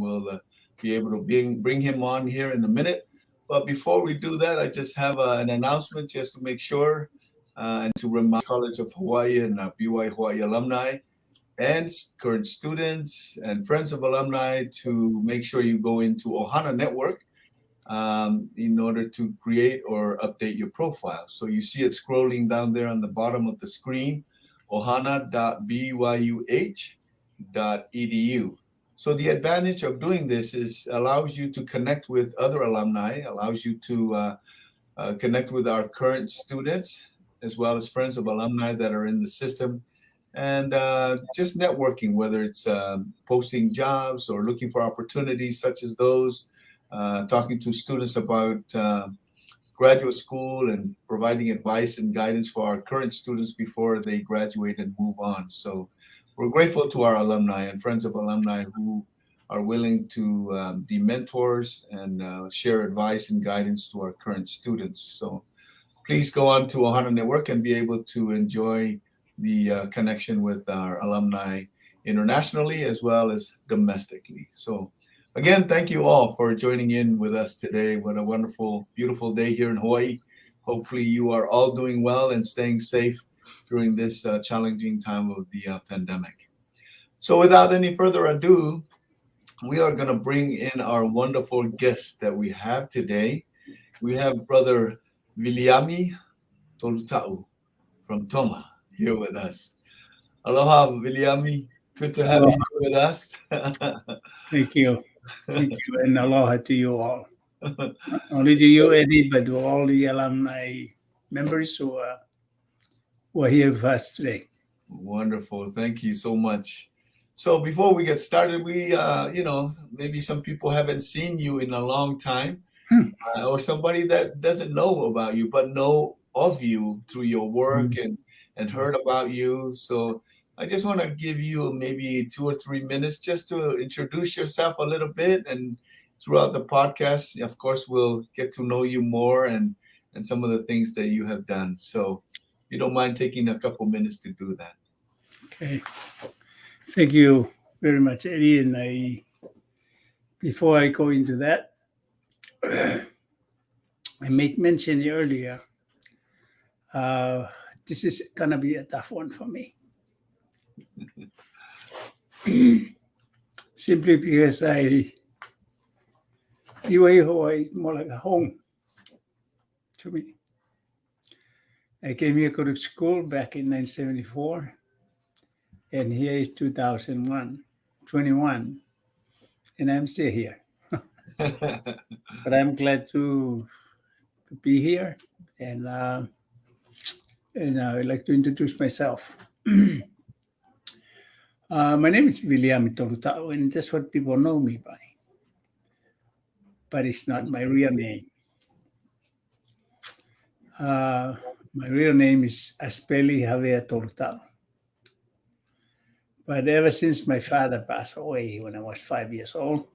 we'll be able to bring him on here in a minute. But before we do that, I just have an announcement just to make sure and to remind College of Hawaii and BY Hawaii alumni and current students and friends of alumni to make sure you go into Ohana Network in order to create or update your profile. So you see it scrolling down there on the bottom of the screen, ohana.byuh.edu. So the advantage of doing this is allows you to connect with other alumni, allows you to connect with our current students, as well as friends of alumni that are in the system, and just networking, whether it's posting jobs or looking for opportunities such as those, talking to students about graduate school and providing advice and guidance for our current students before they graduate and move on. So we're grateful to our alumni and friends of alumni who are willing to be mentors and share advice and guidance to our current students. So please go on to Ohana Network and be able to enjoy the connection with our alumni internationally as well as domestically. So again, thank you all for joining in with us today. What a wonderful, beautiful day here in Hawaii. Hopefully you are all doing well and staying safe during this challenging time of the pandemic. So without any further ado, we are going to bring in our wonderful guest that we have today. We have Brother Viliami Toluta'u from Tonga here with us. Aloha, Viliami. Good to have you here with us. Thank you. Thank you, and aloha to you all. Not only to you, Eddie, but to all the alumni members who are here with us today. Wonderful. Thank you so much. So before we get started, we, maybe some people haven't seen you in a long time, or somebody that doesn't know about you, but know of you through your work and heard about you. So I just want to give you maybe 2 or 3 minutes just to introduce yourself a little bit. And throughout the podcast, of course, we'll get to know you more and some of the things that you have done. So if you don't mind taking a couple minutes to do that. Okay. Thank you very much, Eddie. And before I go into that, I made mention earlier, this is going to be a tough one for me. Simply because Hawaii is more like a home to me. I came here to go to school back in 1974, and here is 2021, and I'm still here. But I'm glad to be here, and I'd like to introduce myself. My name is Viliami Toluta'u, and that's what people know me by. But it's not my real name. My real name is Aspeli Javier Toluta'u. But ever since my father passed away when I was 5 years old,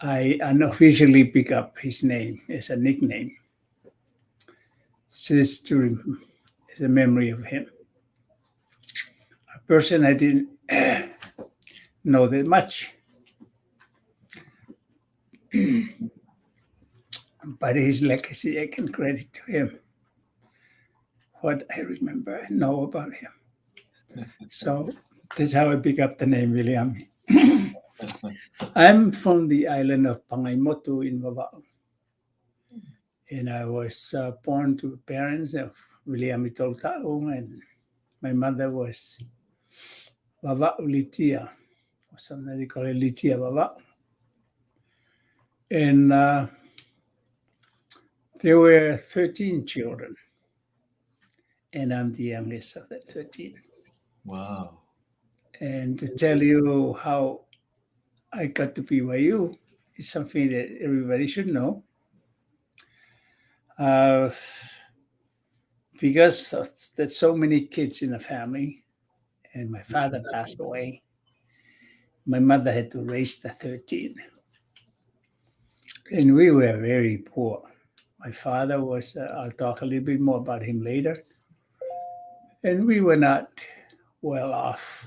I unofficially picked up his name as a nickname, since as a memory of him. A person I didn't know that much. But his legacy, I can credit to him what I remember and know about him. So that's how I pick up the name Viliami. I'm from the island of Pangaimotu in Vava'u. And I was born to parents of Viliami Toluta'u, and my mother was Vava'u Litia, or sometimes they call it Litia Vava'u. And there were 13 children, and I'm the youngest of the 13. Wow. And to tell you how I got to BYU is something that everybody should know. Because there's so many kids in the family, and my father passed away, my mother had to raise the 13. And we were very poor. My father was, I'll talk a little bit more about him later. And we were not well off.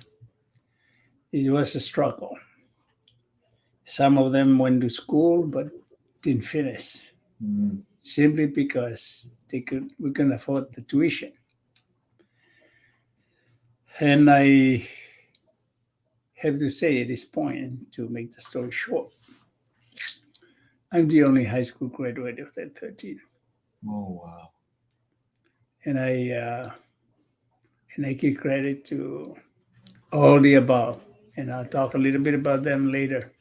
It was a struggle. Some of them went to school but didn't finish, simply because we couldn't afford the tuition. And I have to say at this point, to make the story short, I'm the only high school graduate of that 13. Oh, wow. And I give credit to all the above, and I'll talk a little bit about them later.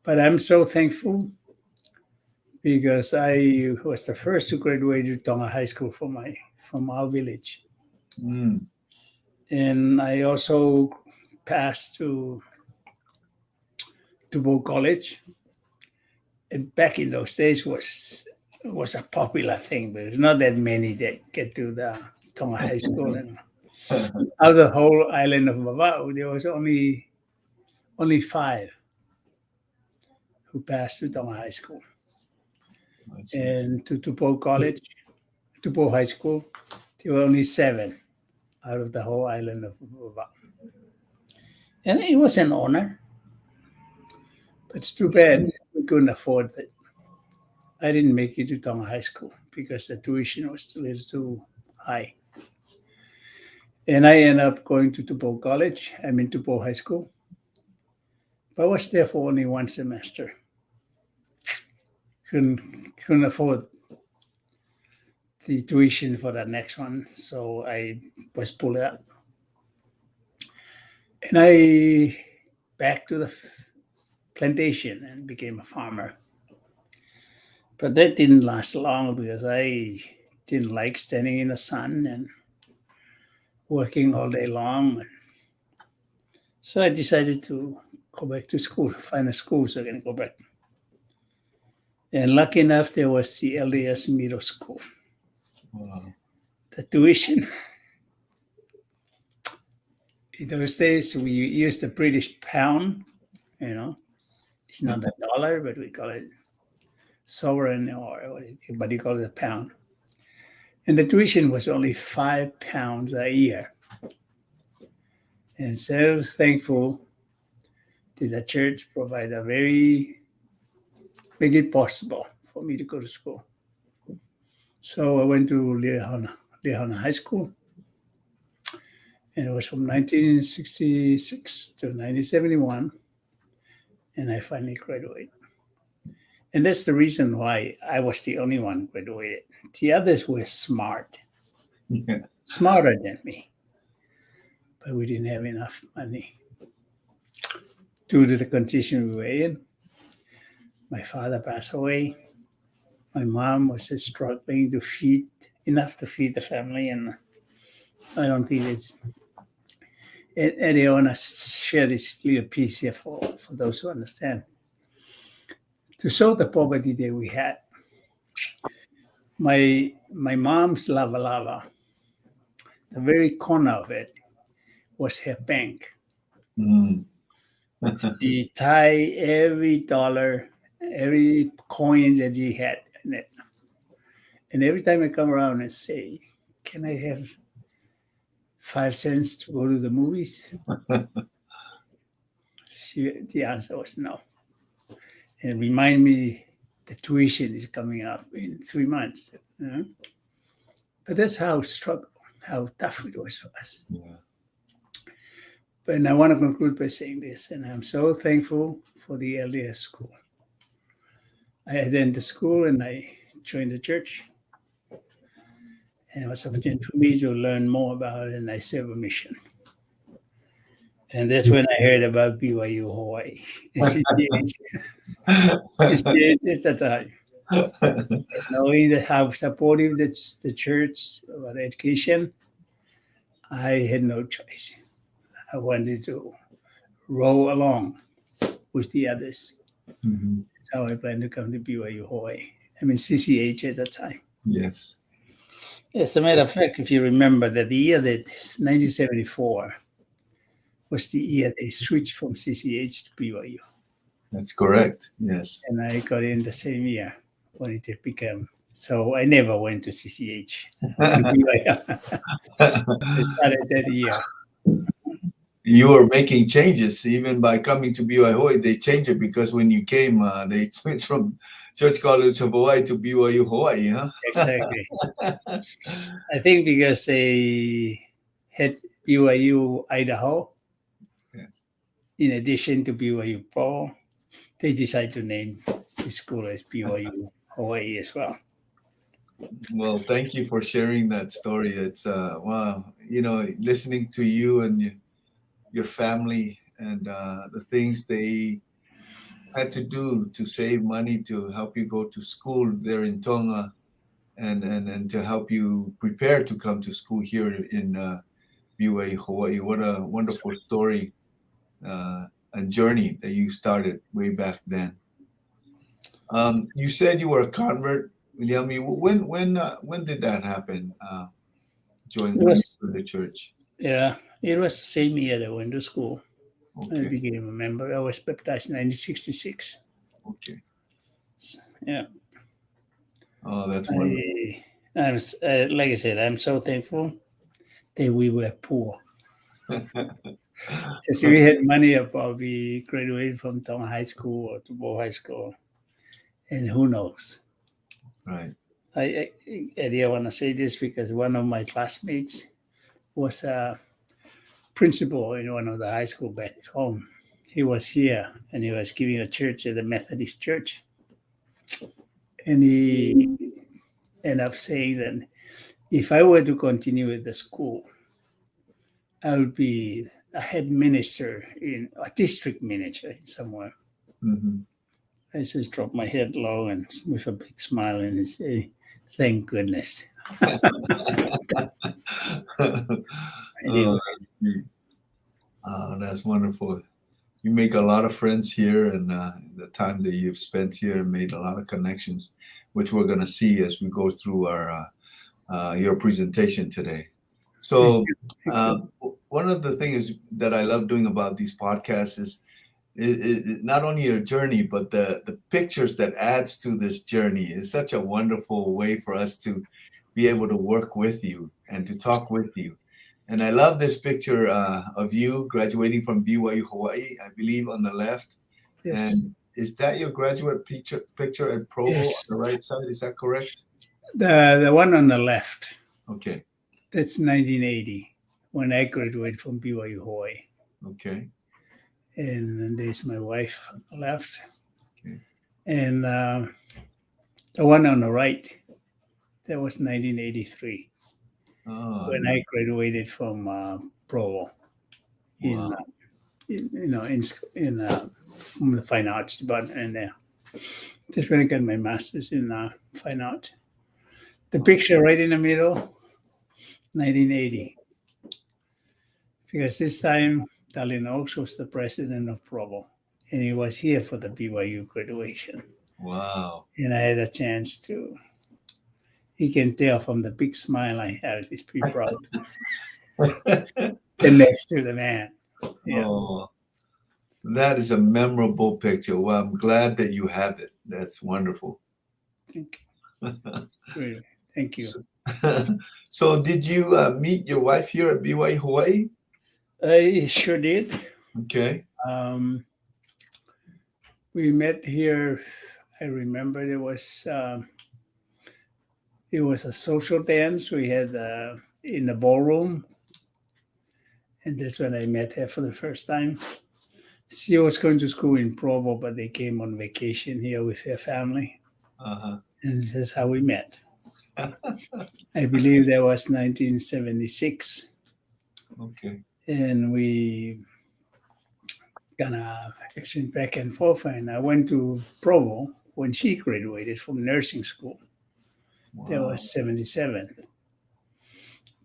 But I'm so thankful because I was the first to graduate to Tonga High School from our village. And I also passed to Tupou College. And back in those days was a popular thing, but there's not that many that get to the Tonga High School. And out of the whole island of Vava'u, there was only 5 who passed to Tonga High School. And to Tupou High School, there were only 7 out of the whole island of Vava'u. And it was an honor. But it's too bad we couldn't afford it. I didn't make it to Tonga High School because the tuition was a little too high. And I ended up going to Tupou High School. But I was there for only 1 semester. Couldn't afford the tuition for the next one, so I was pulled out. And I back to the plantation and became a farmer. But that didn't last long because I didn't like standing in the sun and working all day long. So I decided to go back to school, find a school so I can go back. And lucky enough, there was the LDS Middle School. Wow. The tuition, in those days, we used the British pound, It's not a dollar, but we call it sovereign, or but you call it a pound. And the tuition was only £5 a year. And so I was thankful that the church provided make it possible for me to go to school. So I went to Lehana High School. And it was from 1966 to 1971. And I finally graduated. And that's the reason why I was the only one graduated. The others were smart, smarter than me. But we didn't have enough money due to the condition we were in. My father passed away. My mom was just struggling to feed the family. And I don't think it's... And I want to share this little piece here for those who understand. To show the poverty that we had, my mom's lava, the very corner of it was her bank. She tied every dollar, every coin that she had in it. And every time I come around and say, "Can I have 5 cents to go to the movies?" The answer was no. And remind me the tuition is coming up in 3 months. But that's how tough it was for us. Yeah. But I want to conclude by saying this, and I'm so thankful for the LDS school. I attended the school and I joined the church. And it was an opportunity for me to learn more about it, and I served a mission. And that's when I heard about BYU Hawaii. CCH at the time. Knowing how supportive the church about education, I had no choice. I wanted to roll along with the others. Mm-hmm. That's how I planned to come to BYU Hawaii. CCH at the time. Yes. As a matter of fact, if you remember that the year that 1974 was the year they switched from CCH to BYU. That's correct. Yes. And I got in the same year when it became. So I never went to CCH. I started that year. you were making changes even by coming to BYU Hawaii. They changed it because when you came, they switched from Church College of Hawaii to BYU Hawaii, huh? Exactly. I think because they had BYU Idaho, Yes. in addition to BYU Paul, they decided to name the school as BYU Hawaii as well. Well, thank you for sharing that story. It's wow, listening to you and your family and the things they had to do to save money to help you go to school there in Tonga and to help you prepare to come to school here in BYU Hawaii. What a wonderful story and journey that you started way back then. You said you were a convert, Viliami. When did that happen? It was, The church. yeah, it was the same year that I went to school. I Okay. became a member. I was baptized in 1966. Okay. Yeah. Oh, that's wonderful. Like I said, I'm so thankful that we were poor. Because if we had money, I'd probably graduated from Tonga High School or Tubo High School. And who knows? Right. I want to say this because one of my classmates was a principal in one of the high school back home. He was here and he was giving a church at the Methodist church. And he ended up saying that if I were to continue at the school, I would be a head minister in a district manager somewhere. Mm-hmm. I just dropped my head low and with a big smile and say, "Thank goodness." Anyway. That's wonderful. You make a lot of friends here, and the time that you've spent here made a lot of connections, which we're going to see as we go through our your presentation today. So, one of the things that I love doing about these podcasts is not only your journey, but the pictures that adds to this journey. Is such a wonderful way for us to be able to work with you and to talk with you. And I love this picture of you graduating from BYU Hawaii, I believe on the left. Yes. And is that your graduate picture at Provo Yes. on the right side? Is that correct? The one on the left, Okay. that's 1980 when I graduated from BYU Hawaii. Okay. And there's my wife on the left. Okay. And the one on the right, that was 1983 when I graduated from Provo in from the fine arts department. And that's when I got my master's in fine art. The picture right in the middle, 1980. Because this time, Dallin Oaks was the president of Provo, and he was here for the BYU graduation. Wow. And I had a chance to, you can tell from the big smile I had, he's pretty proud. And next to the man. Yeah. Oh, that is a memorable picture. Well, I'm glad that you have it. That's wonderful. Thank you. Really, thank you. So did you meet your wife here at BYU Hawaii? I sure did. Okay. We met here. I remember it was a social dance we had in the ballroom, and that's when I met her for the first time. She was going to school in Provo, but they came on vacation here with her family, and that's how we met. I believe that was 1976. Okay. And we kind of exchanged back and forth. And I went to Provo when she graduated from nursing school. Wow. That was 77.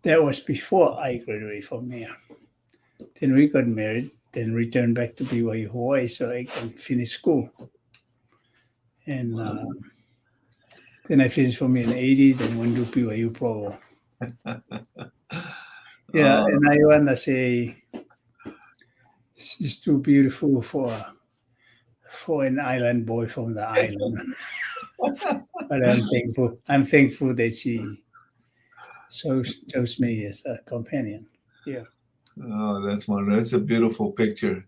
That was before I graduated from here. Then we got married, then returned back to BYU Hawaii so I can finish school. And then I finished from here in 80, then went to BYU Provo. Yeah, and I want to say she's too beautiful for an island boy from the island. But I'm thankful that she chose me as a companion. Yeah. Oh, that's wonderful. That's a beautiful picture.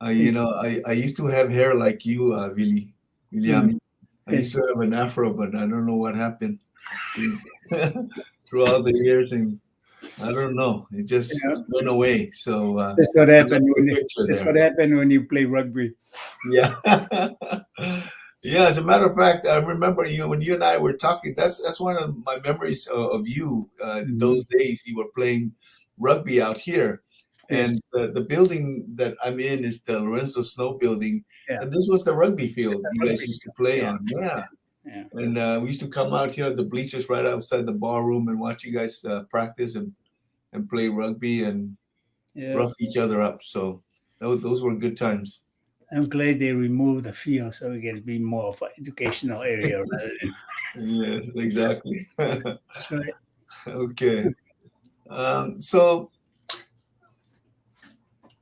I used to have hair like you, Viliami. I used Yes. to have an afro, but I don't know what happened throughout the years, and I don't know. It just Yeah. went away. So That's what I love happened the when picture that's there. what happened when you play rugby. Yeah. Yeah, as a matter of fact, I remember when you and I were talking. That's one of my memories of you. Mhm. Those days you were playing rugby out here, Yes. and the building that I'm in is the Lorenzo Snow building, Yeah. and this was the rugby It's field a you guys rugby used to field. play Yeah. on. Yeah, Yeah. and we used to come out here at the bleachers right outside the bar room and watch you guys practice and play rugby and Yeah. rough each other up. So those were good times. I'm glad they removed the field so it can be more of an educational area rather than Yes, exactly. that's right. Okay. So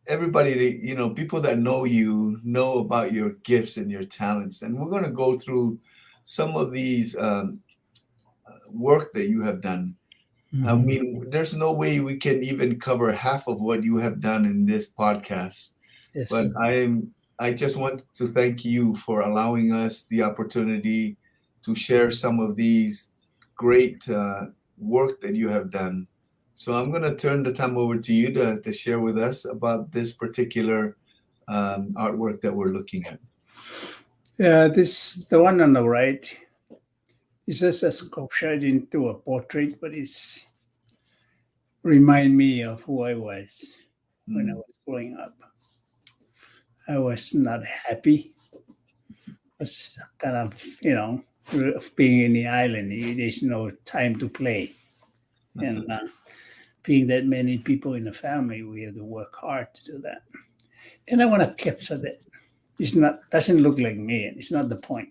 everybody, people that know you know about your gifts and your talents, and we're going to go through some of these work that you have done. I Mhm. mean, there's no way we can even cover half of what you have done in this podcast. But Yes. I just want to thank you for allowing us the opportunity to share some of these great work that you have done. So I'm going to turn the time over to you to share with us about this particular artwork that we're looking at. Yeah, this the one on the right is just a sculpture into a portrait, but it's remind me of who I was when I Mm, was growing up. I was not happy. I was kind of, of being in the island. There's no time to play. And being that many people in the family, we have to work hard to do that. And I want to capture that. It's not doesn't look like me. It's not the point.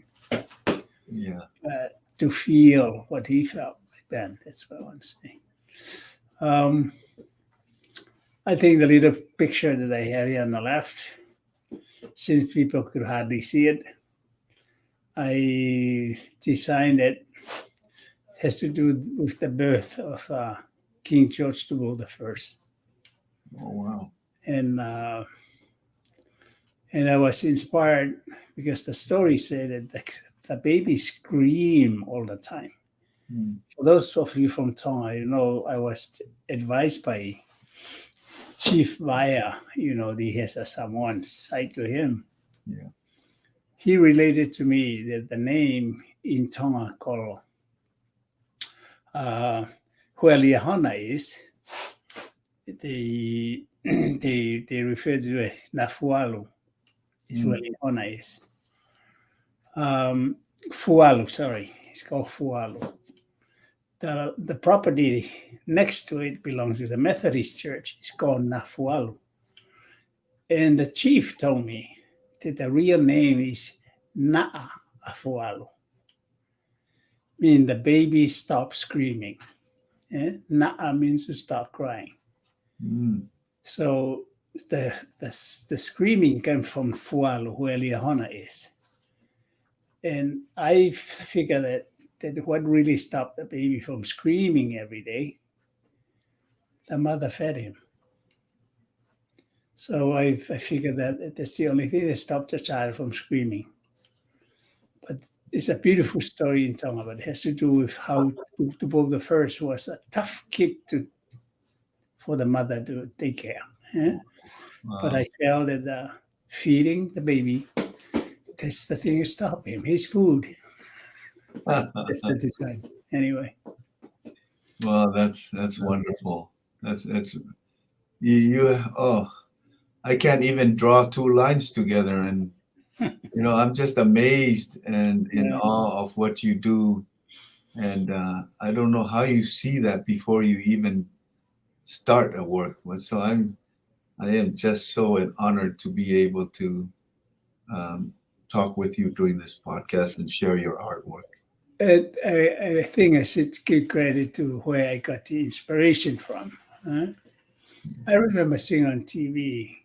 yeah. To feel what he felt back then. That's what I want to say. Um, I think the little picture that I have here on the left, since people could hardly see it, I designed it. Has to do with the birth of King George the First, Oh, wow. and I was inspired because the story said that the baby scream all the time. Mm, For those of you from Tonga, I was advised by Chief Vaya, he has a Samoan side to him. yeah. He related to me that the name in Tonga called Hueliahana is, they refer to it, Nafualu is Mm, Hueliahana is. Fualu, sorry, it's called Fualu. The property next to it belongs to the Methodist Church. It's called Nafualu. And the chief told me that the real name is Na'a Afualu, meaning the baby stopped screaming. Na'a means to stop crying. mm, So the screaming came from Fualu, where Liahona is. And I figured that what really stopped the baby from screaming every day, the mother fed him. So I figured that that's the only thing that stopped the child from screaming. But it's a beautiful story in Tonga, but it has to do with how Tupow the First was a tough kid for the mother to take care. But wow. I felt that feeding the baby, that's the thing that stopped him. His food. That's the design. Anyway. Well, that's wonderful. That's oh, I can't even draw two lines together, and I'm just amazed and in Yeah. awe of what you do, and I don't know how you see that before you even start a work. So I am just so honored to be able to um, talk with you during this podcast and share your artwork. I think I should give credit to where I got the inspiration from. I remember seeing on TV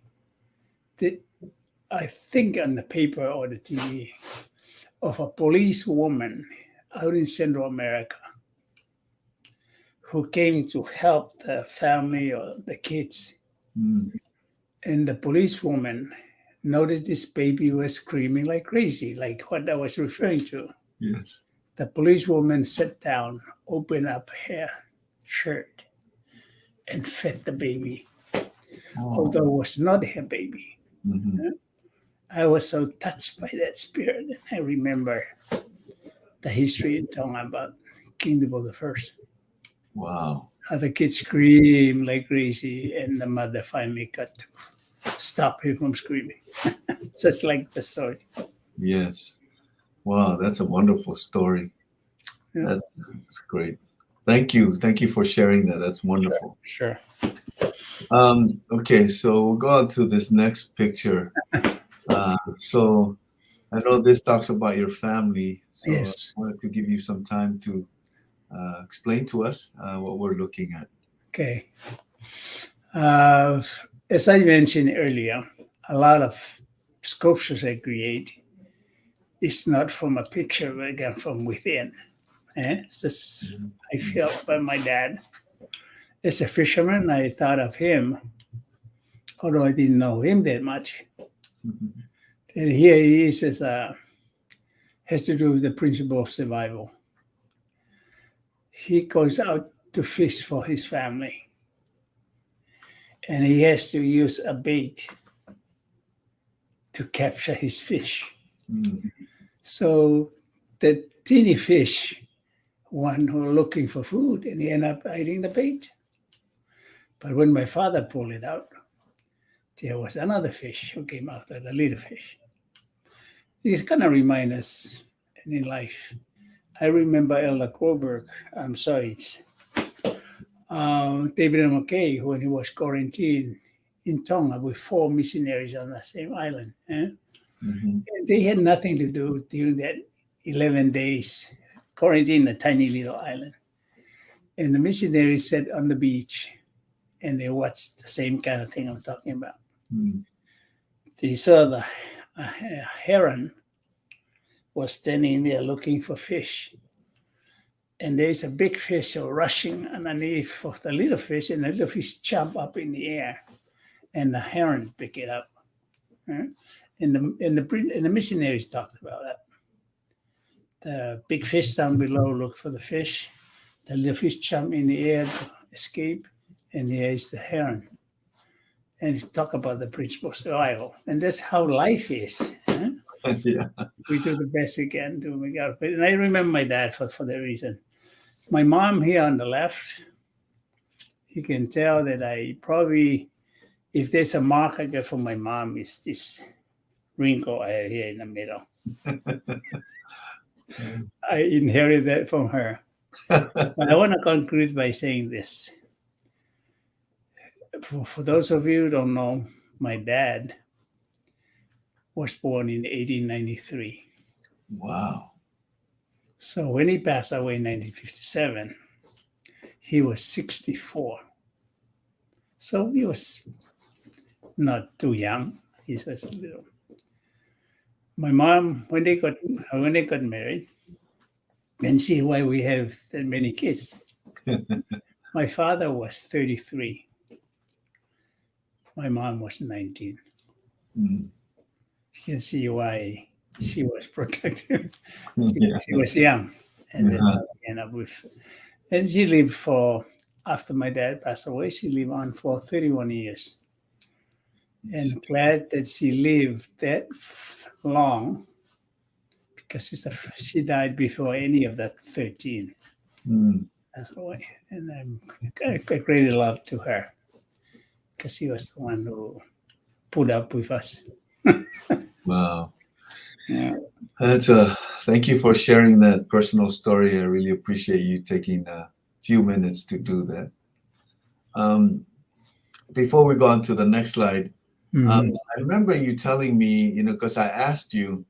that I think on the paper or the TV of a police woman out in Central America who came to help the family or the kids. Mm. And the policewoman noticed this baby was screaming like crazy, like what I was referring to. Yes. The policewoman sat down, opened up her shirt, and fed the baby, although it was not her baby. Mhm. I was so touched by that spirit. And I remember the history in Tonga about King Debo the First. Wow. How the kids screamed like crazy, and the mother finally got to stop him from screaming. Just like the story. Yes. Wow, that's a wonderful story. Yeah. That's great. Thank you. Thank you for sharing that. That's wonderful. Sure. Okay, so we'll go on to this next picture. So I know this talks about your family. So Yes. I wanted to give you some time to explain to us what we're looking at. Okay. As I mentioned earlier, a lot of sculptures I create is not from a picture, but again from within. It's just I felt by my dad. As a fisherman, I thought of him, although I didn't know him that much. Mhm. And here he is as has to do with the principle of survival. He goes out to fish for his family, and he has to use a bait to capture his fish. Mm. So the teeny fish, one who are looking for food, and he end up eating the bait. But when my father pulled it out, there was another fish who came after the little fish. These kind of remind us in life. I remember Elder Kohlberg, I'm sorry, it's, David McKay, when he was quarantined in Tonga with 4 missionaries on the same island. Mhm. They had nothing to do during that 11 days quarantine in a tiny little island. And the missionaries sat on the beach and they watched the same kind of thing I'm talking about. Mm. They saw the heron was standing there looking for fish. And there's a big fish rushing underneath of the little fish, and the little fish jump up in the air, and the heron pick it up. And the missionaries talked about that. The big fish down below look for the fish. The little fish jump in the air to escape, and here is the heron. And he talk about the principle of survival, and that's how life is. Yeah. We do the best we can to make out of it. And I remember my dad for that reason. My mom here on the left, you can tell that I probably, if there's a mark I get from my mom, is this wrinkle I have here in the middle. I inherited that from her. But I want to conclude by saying this. For those of you who don't know, my dad was born in 1893. Wow. So when he passed away in 1957, he was 64. So he was not too young. He was little. My mom, when they got married, and see why we have that many kids. My father was 33. My mom was 19. Mm. You can see why she was protective. Yeah. She was young, and then ended up with. And she lived after my dad passed away, she lived on for 31 years. And glad that she lived that long, because she died before any of that 13 Mm. passed away. And I greatly love to her, because she was the one who put up with us. Wow. Yeah. Thank you for sharing that personal story. I really appreciate you taking a few minutes to do that. Before we go on to the next slide, I remember you telling me, because I asked you,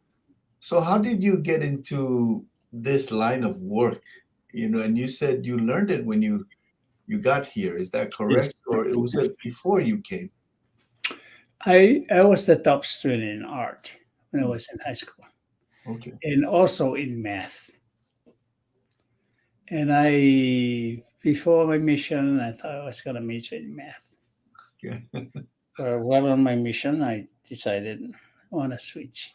so how did you get into this line of work? And you said you learned it when you got here. Is that correct? Yes. Or was it before you came? I was the top student in art when I was in high school, Okay. and also in math. And before my mission, I thought I was going to major in math. Okay. While on my mission, I decided I want to switch.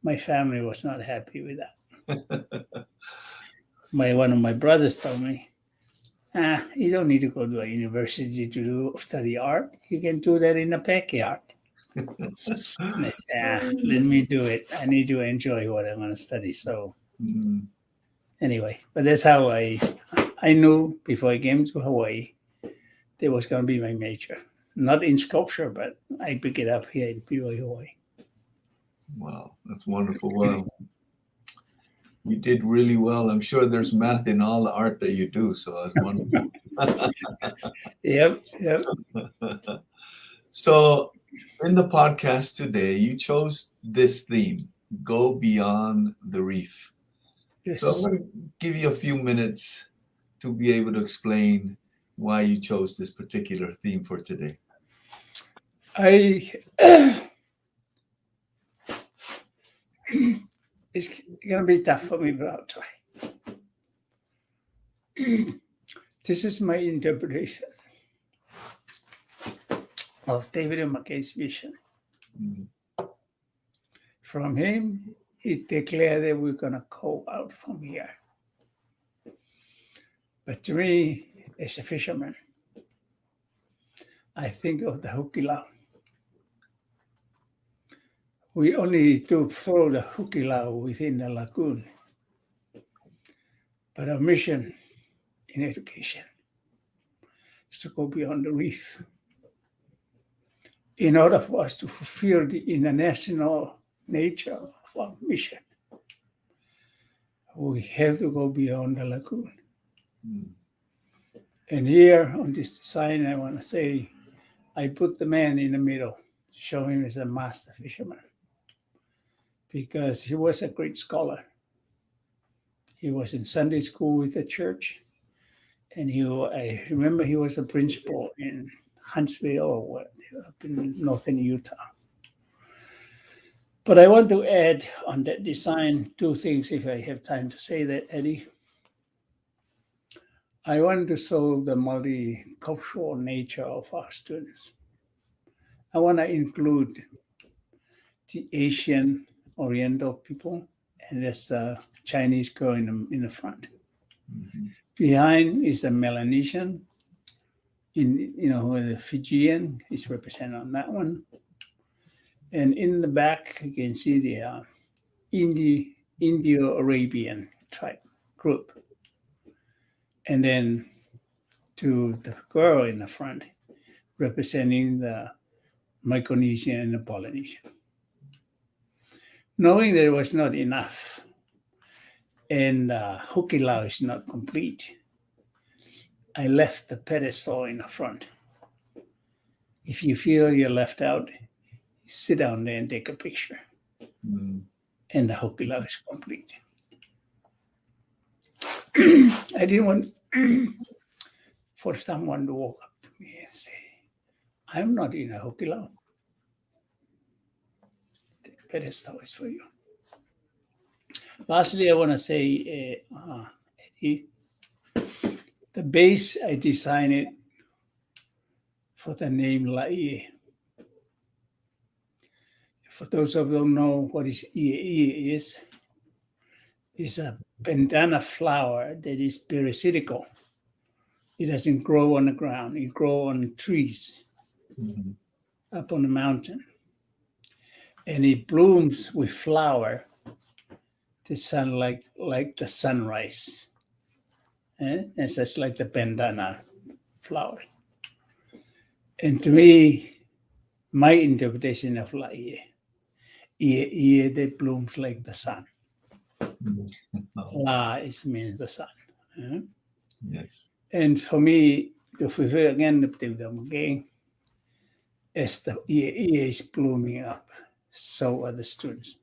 My family was not happy with that. One of my brothers told me, you don't need to go to a university to study art. You can do that in a backyard. And I said, let me do it. I need to enjoy what I'm going to study. So Mm, anyway, but that's how I knew before I came to Hawaii, that was going to be my major. Not in sculpture, but I picked it up here in PY Hawaii. wow, that's wonderful. Well, you did really well. I'm sure there's math in all the art that you do, so that's wonderful. Yep. So, in the podcast today, you chose this theme, Go Beyond the Reef. Yes. So, I'm going to give you a few minutes to be able to explain why you chose this particular theme for today. It's going to be tough for me, but I'll try. This is my interpretation of David McKay's vision. Mm, From him, he declared that we're going to go out from here. But to me, as a fisherman, I think of the hukilau. We only to throw the hukilau within the lagoon. But our mission in education is to go beyond the reef. In order for us to fulfill the international nature of our mission, we have to go beyond the lagoon. mm, And here on this design, I want to say, I put the man in the middle, show him as a master fisherman, because he was a great scholar. He was in Sunday school with the church, and I remember he was a principal in Huntsville or what, up in northern Utah. But I want to add on that design 2 things, if I have time to say that, Eddie. I want to show the multicultural nature of our students. I want to include the Asian Oriental people, and there's the Chinese girl in the front. mhm, Behind is a Melanesian, the Fijian is represented on that one. And in the back, you can see the Indo-Arabian tribe group. And then to the girl in the front, representing the Micronesian and the Polynesian. Knowing that it was not enough, and hukilau is not complete, I left the pedestal in the front. If you feel you're left out, sit down there and take a picture. mm, And the hukilau is complete. I didn't want for someone to walk up to me and say, I'm not in a hukilau. The pedestal is for you. Lastly, I want to say, Eddie, the base, I designed it for the name Laie. For those of you who know what is Ie is, it's a bandana flower that is parasitical. It doesn't grow on the ground. It grows on trees mhm, up on the mountain. And it blooms with flower the sun like the sunrise. And it's just like the bandana flower. And to me, my interpretation of Laie, Ie that blooms like the sun. mhm. Oh, La means the sun. yes. And for me, to fulfill again the Brigham again, as the Ie is blooming up, so are the students.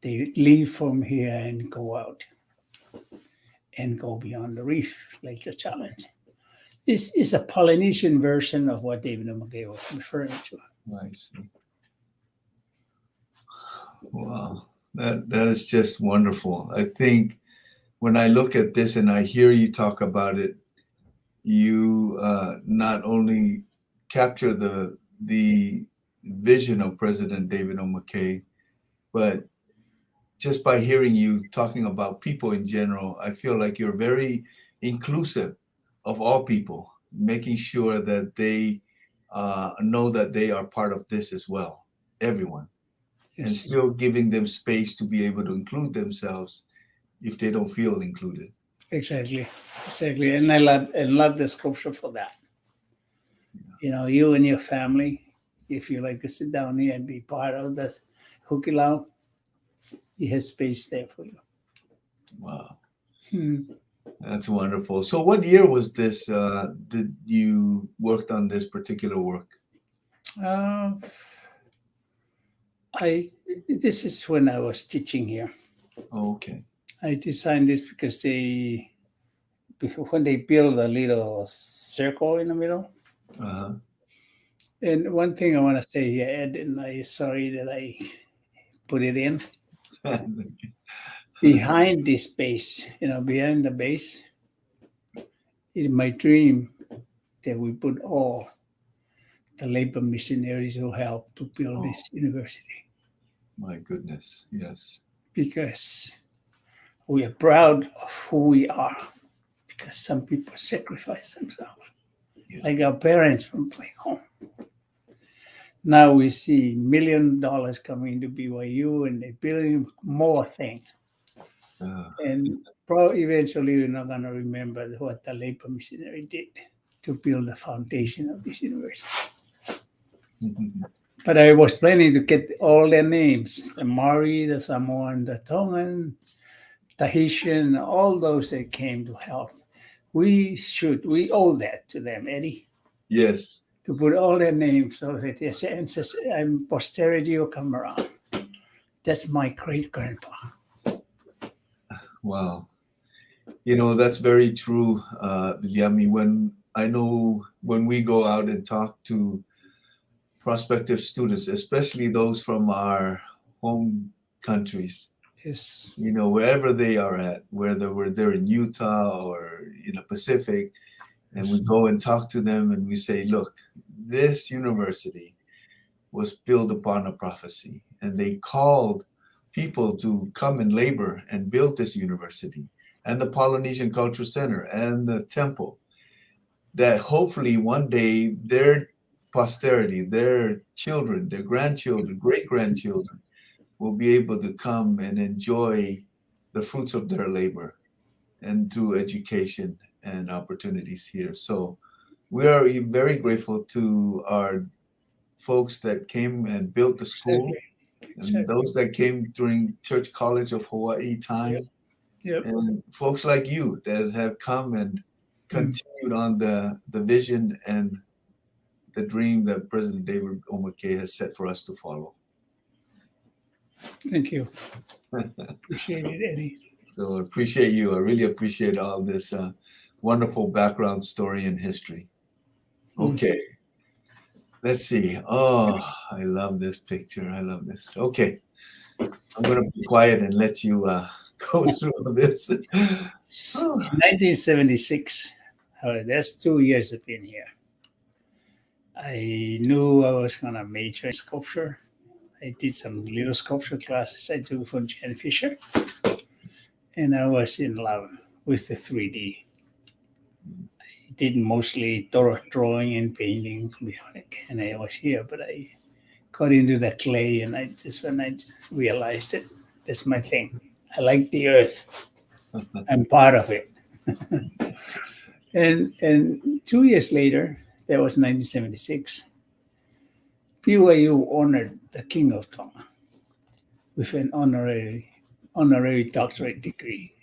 They leave from here and go out and go beyond the reef, like the challenge. This is a Polynesian version of what David McKay was referring to. I see. Wow, that is just wonderful. I think when I look at this and I hear you talk about it, you not only capture the vision of President David O. McKay, but just by hearing you talking about people in general, I feel like you're very inclusive of all people, making sure that they know that they are part of this as well, everyone, and Yes, still giving them space to be able to include themselves if they don't feel included. exactly. And I love the sculpture for that. You know, you and your family, if you like to sit down here and be part of this hukilau, you have space there for you. Wow, Hmm. that's wonderful. So what year was this, did you worked on this particular work? Uh, this is when I was teaching here. Oh, okay. I designed this because when they build a little circle in the middle. Uh-huh. And one thing I want to say here, Ed, and I'm sorry that I put it in. Behind this base, behind the base, is my dream that we put all the labor missionaries who helped to build this university. My goodness, yes. Because we are proud of who we are. Because some people sacrifice themselves, like our parents from back home. Now we see $1 million coming to BYU, and they're building more things. And probably eventually we're not going to remember what the labor missionary did to build the foundation of this university. But I was planning to get all their names, the Maori, the Samoan, the Tongan, Tahitian, all those that came to help. We owe that to them, Eddie. Yes. To put all their names so that their ancestors and posterity will come around. That's my great-grandpa. Wow. That's very true, Viliami. When we go out and talk to prospective students, especially those from our home countries, Yes. Wherever they are at, whether they're in Utah or in the Pacific, and we go and talk to them and we say, look, this university was built upon a prophecy, and they called people to come and labor and build this university and the Polynesian Cultural Center and the temple, that hopefully one day their posterity, their children, their grandchildren, great-grandchildren will be able to come and enjoy the fruits of their labor and through education and opportunities here. So we are very grateful to our folks that came and built the school, and those that came during Church College of Hawaii time, Yep. and folks like you that have come and continued on the vision and the dream that President David O. McKay has set for us to follow. Thank you. Appreciate it, Eddie. So I appreciate you. I really appreciate all this wonderful background story and history. Okay. Let's see. Oh, I love this picture. I love this. Okay. I'm going to be quiet and let you go through this. In 1976, that's 2 years I've been here. I knew I was going to major in sculpture. I did some little sculpture classes I took from Jan Fisher. And I was in love with the 3D. I did mostly drawing and painting and I was here, but I got into the clay, and when I realized it, that's my thing. I like the earth. I'm part of it. And 2 years later, that was 1976, BYU honored the King of Tonga with an honorary doctorate degree,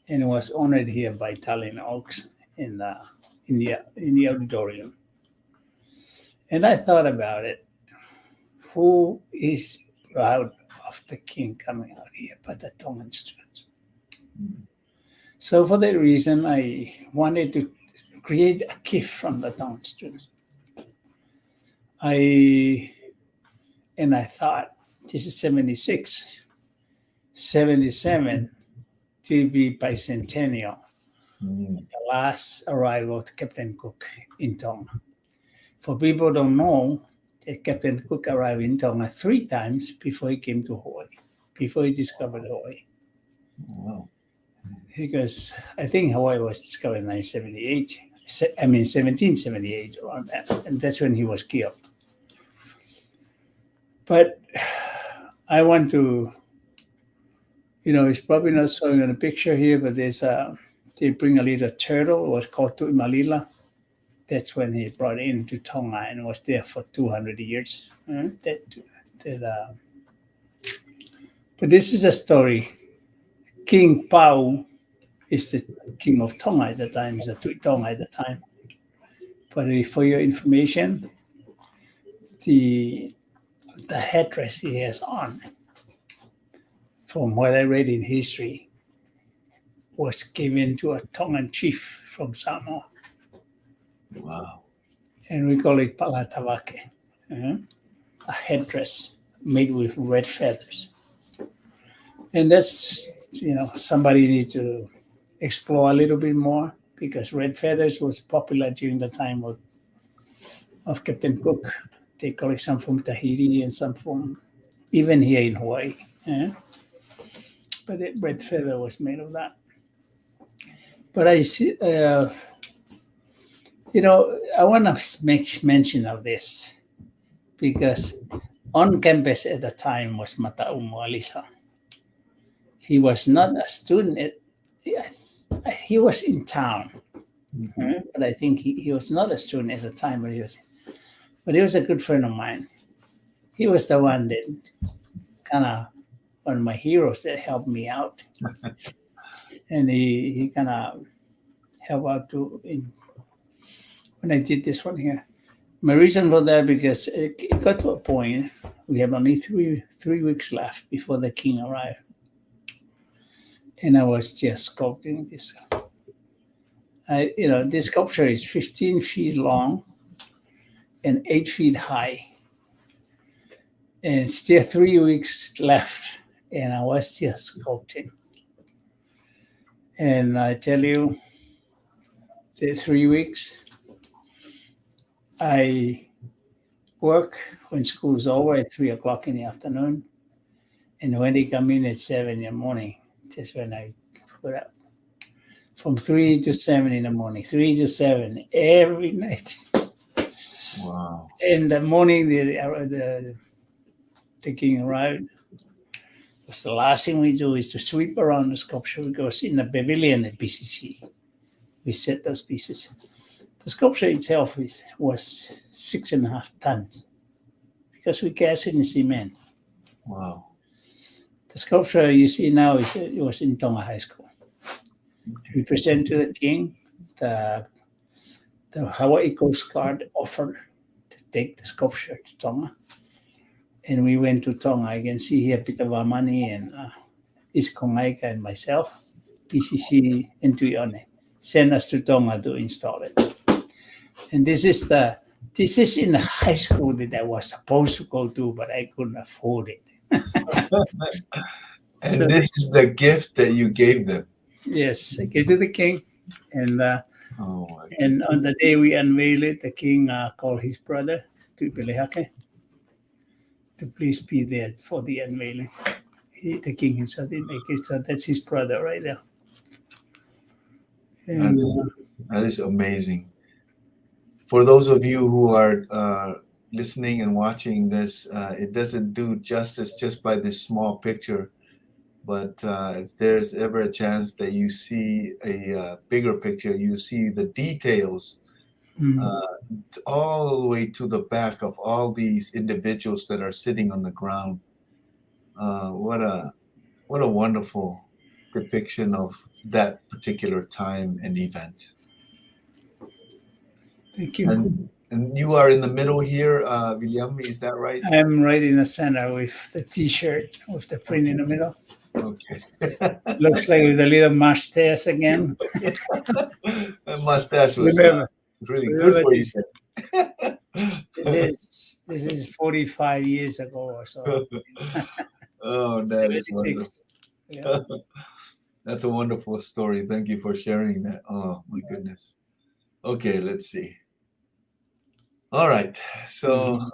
and it was honored here by Tallinn Oaks in the auditorium. And I thought about it. Who is proud of the king coming out here but the Tongan students? So for that reason, I wanted to create a gift from the Tongan students. I thought, this is 76, 77 to be bicentennial, the last arrival of Captain Cook in Tonga. For people who don't know, that Captain Cook arrived in Tonga 3 times before he came to Hawaii, before he discovered Hawaii. Wow. Because I think Hawaii was discovered in 1778, around that. And that's when he was killed. But I want to, it's probably not showing on a picture here, but they bring a little turtle. It was called Tu'imalila. That's when he brought it into Tonga and was there for 200 years. But this is a story. King Pau is the king of Tonga at the time, is the Tui Tonga at the time. But for your information, the headdress he has on, from what I read in history, was given to a Tongan chief from Samoa. Wow. And we call it palatawake, a headdress made with red feathers. And that's, somebody needs to explore a little bit more, because red feathers was popular during the time of Captain Cook. They collect some from Tahiti and some from even here in Hawaii. But the red feather was made of that. But I see, I want to make mention of this, because on campus at the time was Mata'u Moalisa. He was not a student. He was in town, but I think he was not a student at the time. But he was a good friend of mine. He was the one that kind of one of my heroes that helped me out, and he kind of helped out too when I did this one here. My reason for that, because it got to a point we had only three weeks left before the king arrived. And I was just sculpting this. This sculpture is 15 feet long and 8 feet high. And still 3 weeks left, and I was just sculpting. And I tell you, the 3 weeks, I work when school is over at 3:00 in the afternoon. And when they come in at 7 in the morning, that's when I put up. From 3 to 7 in the morning, 3 to 7 every night. Wow. In the morning, the king arrived. Because the last thing we do is to sweep around the sculpture, because in the pavilion at BCC, we set those pieces. The sculpture itself was 6.5 tons, because we cast it in cement. Wow. The sculpture you see now it was in Tonga High School. We present to the king. The Hawaii Coast Guard offered to take the sculpture to Tonga, and we went to Tonga. You can see here Peter Vamani and Iskongaika and myself, PCC and Tuione, sent us to Tonga to install it. And this is in the high school that I was supposed to go to, but I couldn't afford it. And so, this is the gift that you gave them. Yes, I gave to the king, and and on the day we unveiled it, the king called his brother Tuipelehake to please be there for the unveiling. The king himself didn't make it, so that's his brother right there. And, that is amazing. For those of you who are listening and watching this, it doesn't do justice just by this small picture. But if there's ever a chance that you see a bigger picture, you see the details all the way to the back of all these individuals that are sitting on the ground. What a wonderful depiction of that particular time and event. Thank you. And you are in the middle here, Viliami, is that right? I'm right in the center with the T-shirt with the print in the middle. Okay. Looks like with a little mustache again. That mustache was really good for you. This is 45 years ago or so. Oh, that is wonderful. Yeah. That's a wonderful story. Thank you for sharing that. Oh, my goodness. Okay, let's see. All right. So, Mhm.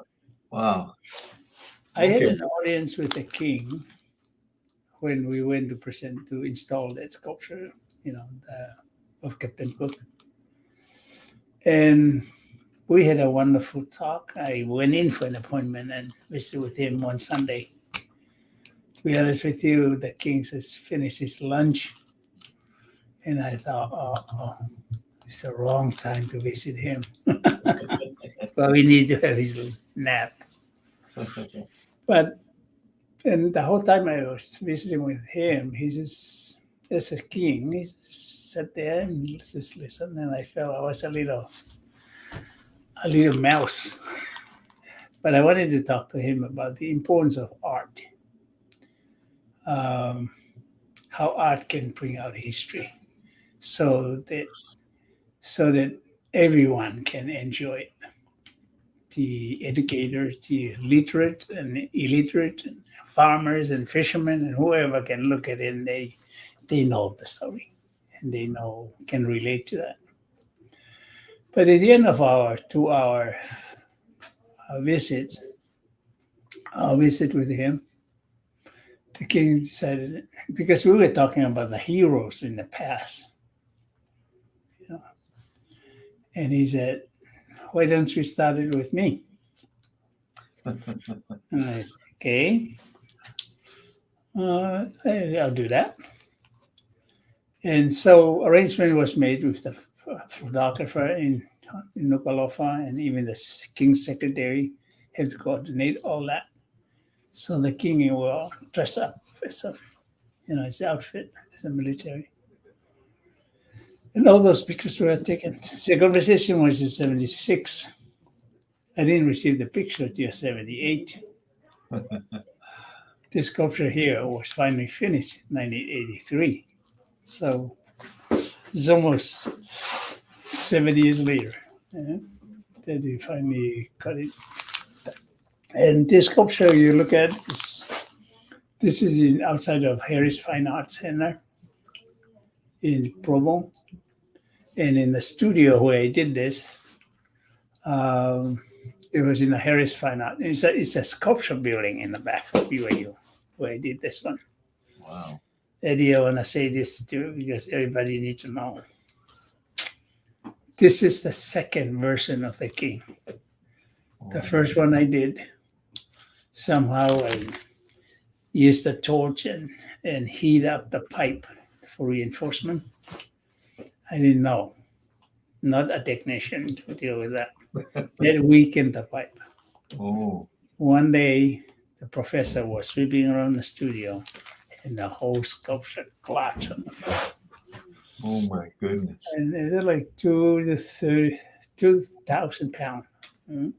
wow. I had Okay. an audience with the king when we went to present to install that sculpture, of Captain Cook. And we had a wonderful talk. I went in for an appointment and visited with him one Sunday. To be honest with you, the king has finished his lunch, and I thought, oh, it's the wrong time to visit him. But we need to have his nap. But and the whole time I was visiting with him, he just, as a king, he just sat there and just listened, and I felt I was a little mouse. But I wanted to talk to him about the importance of art, um, how art can bring out history, so that everyone can enjoy it. The educators, the literate and illiterate, and farmers and fishermen, and whoever can look at it, and they know the story, and they can relate to that. But at the end of our 2 hour visit, our visit with him, the king decided, because we were talking about the heroes in the past, you know, and he said, "Why don't we start it with me?" And I said, "Okay, I'll do that." And so arrangement was made with the photographer in Nuku'alofa, and even the king's secretary had to coordinate all that. So the king will dress up as his outfit as a military. And all those pictures were taken. The conversation was in 76. I didn't receive the picture till 78. This sculpture here was finally finished in 1983. So it's almost 7 years later, that we finally got it. And this sculpture you look at this is outside of Harris Fine Arts Center in Provo. And in the studio where I did this, um, it was in the Harris Fine Art. It's a sculpture building in the back of BYU where I did this one. Wow. Eddie, I want to say this too because everybody needs to know. This is the second version of the king. The first one I did, somehow I used the torch and heat up the pipe for reinforcement. I didn't know, not a technician to deal with that. That weakened the pipe. Oh, One day, the professor was sweeping around the studio, and the whole sculpture collapsed on the floor. oh my goodness. And they're like 2,000 pounds. Mm.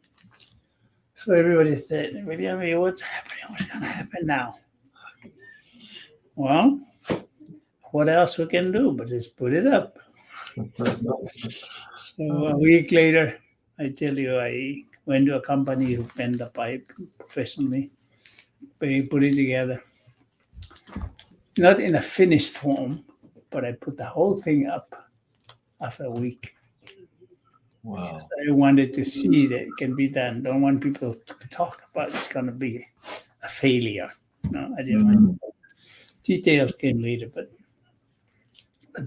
So everybody said, Viliami, what's happening? What's going to happen now? Well, what else we can do but just put it up? So a week later, I tell you, I went to a company who bent the pipe professionally. We put it together, not in a finished form, but I put the whole thing up after a week. Wow. I wanted to see that it can be done. Don't want people to talk about it's going to be a failure. No, I didn't want details came later, but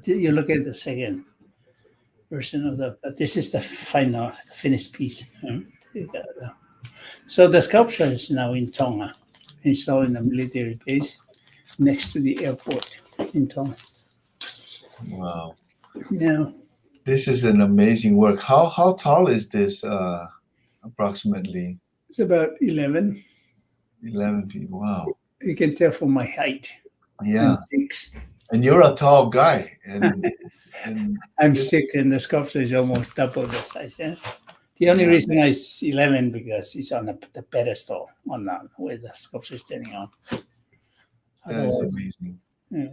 you look at the second version of but this is the final, the finished piece. So the sculpture is now in Tonga, installed in a military base next to the airport in Tonga. Wow. Now, This is an amazing work. How tall is this approximately? it's about 11. 11 feet. Wow. You can tell from my height. Yeah. I'm 6. And you're a tall guy. And I'm this- 6, and the sculpture is almost double the size. Yeah? The only reason it's 11 because it's on the pedestal on where the sculpture is standing on. that is Otherwise, amazing. yeah.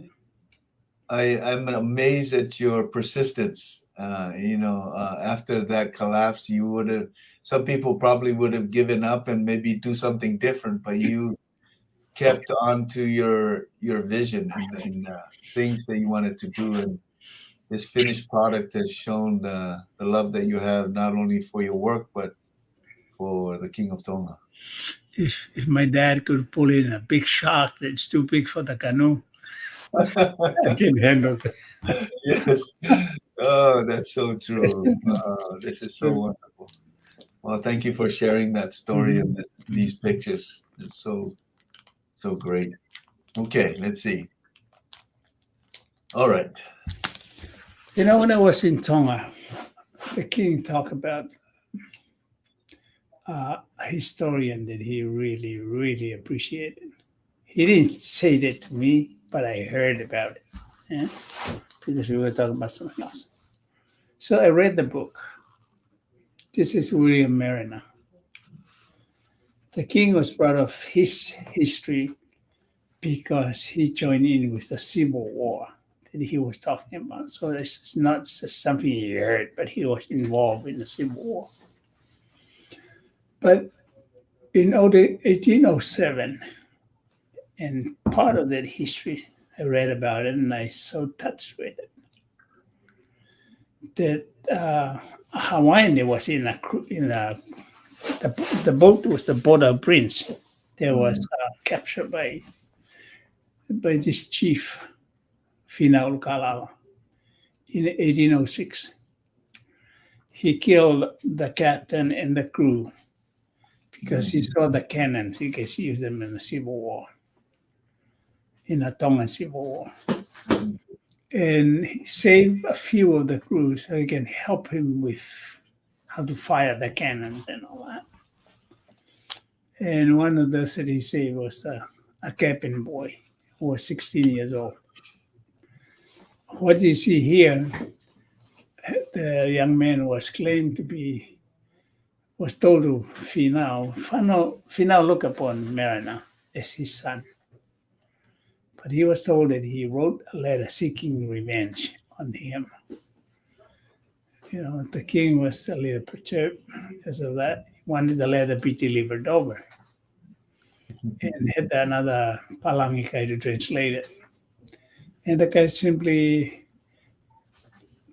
I'm amazed at your persistence. After that collapse, you would have. Some people probably would have given up and maybe do something different, but you kept on to your vision and things that you wanted to do. And this finished product has shown the love that you have not only for your work but for the King of Tonga. If my dad could pull in a big shark that's too big for the canoe, I can handle it. Yes. Oh, that's so true. This is so wonderful. Well, thank you for sharing that story and these pictures. It's so great. Okay, let's see. All right. You know, when I was in Tonga, the king talked about a historian that he really, really appreciated. He didn't say that to me, but I heard about it, yeah? Because we were talking about something else. So I read the book. This is William Mariner. The king was proud of his history because he joined in with the Civil War that he was talking about. So it's not just something he heard, but he was involved in the Civil War. But in 1807, and part of that history, I read about it and I so touched with it that Hawaiian there was the boat was the Border Prince. There was captured by this chief Finau Kalala in 1806. He killed the captain and the crew because he saw the cannons. He could use them in the Civil War, in the Tongan Civil War. And he saved a few of the crew so he can help him with how to fire the cannons and all that. And one of those that he saved was a cabin boy who was 16 years old. What you see here, the young man was told to Finau look upon Mariner as his son. But he was told that he wrote a letter seeking revenge on him. You know, the king was a little perturbed because of that. He wanted the letter to be delivered over and had another Palangi guy to translate it. And the guy simply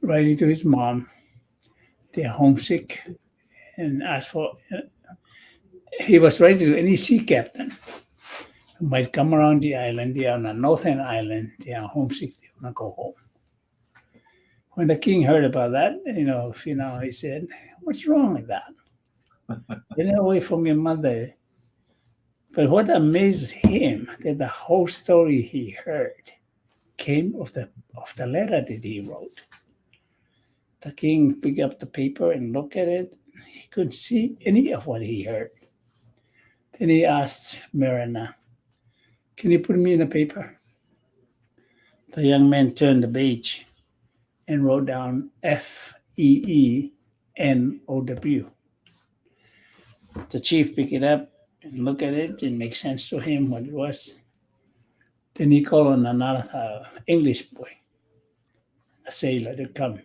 writing to his mom, they're homesick, and asked for. He was writing to any sea captain who might come around the island. They are on a northern island. They are homesick. They want to go home. When the king heard about that, he said, "What's wrong with that? Get away from your mother." But what amazed him that the whole story he heard came of the letter that he wrote. The king picked up the paper and looked at it. He couldn't see any of what he heard. Then he asked Mariner, "Can you put me in a paper?" The young man turned the page and wrote down FEENOW. The chief picked it up and looked at it and make sense to him what it was. Then he called on another English boy, a sailor, to come.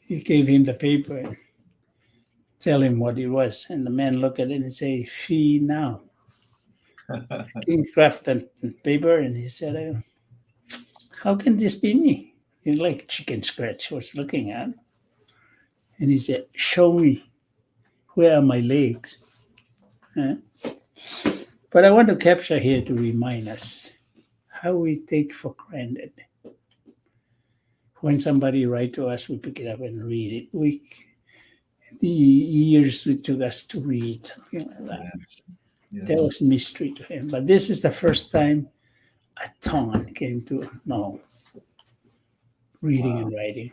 He gave him the paper and tell him what it was. And the man looked at it and say, "Fee now." King grabbed the paper and he said, "How can this be me?" He like chicken scratch was looking at. And he said, "Show me. Where are my legs?" But I want to capture here to remind us how we take for granted. When somebody write to us, we pick it up and read it. The years it took us to read, something like that. Yes. There was mystery to him. But this is the first time a Tongan came to know reading and writing.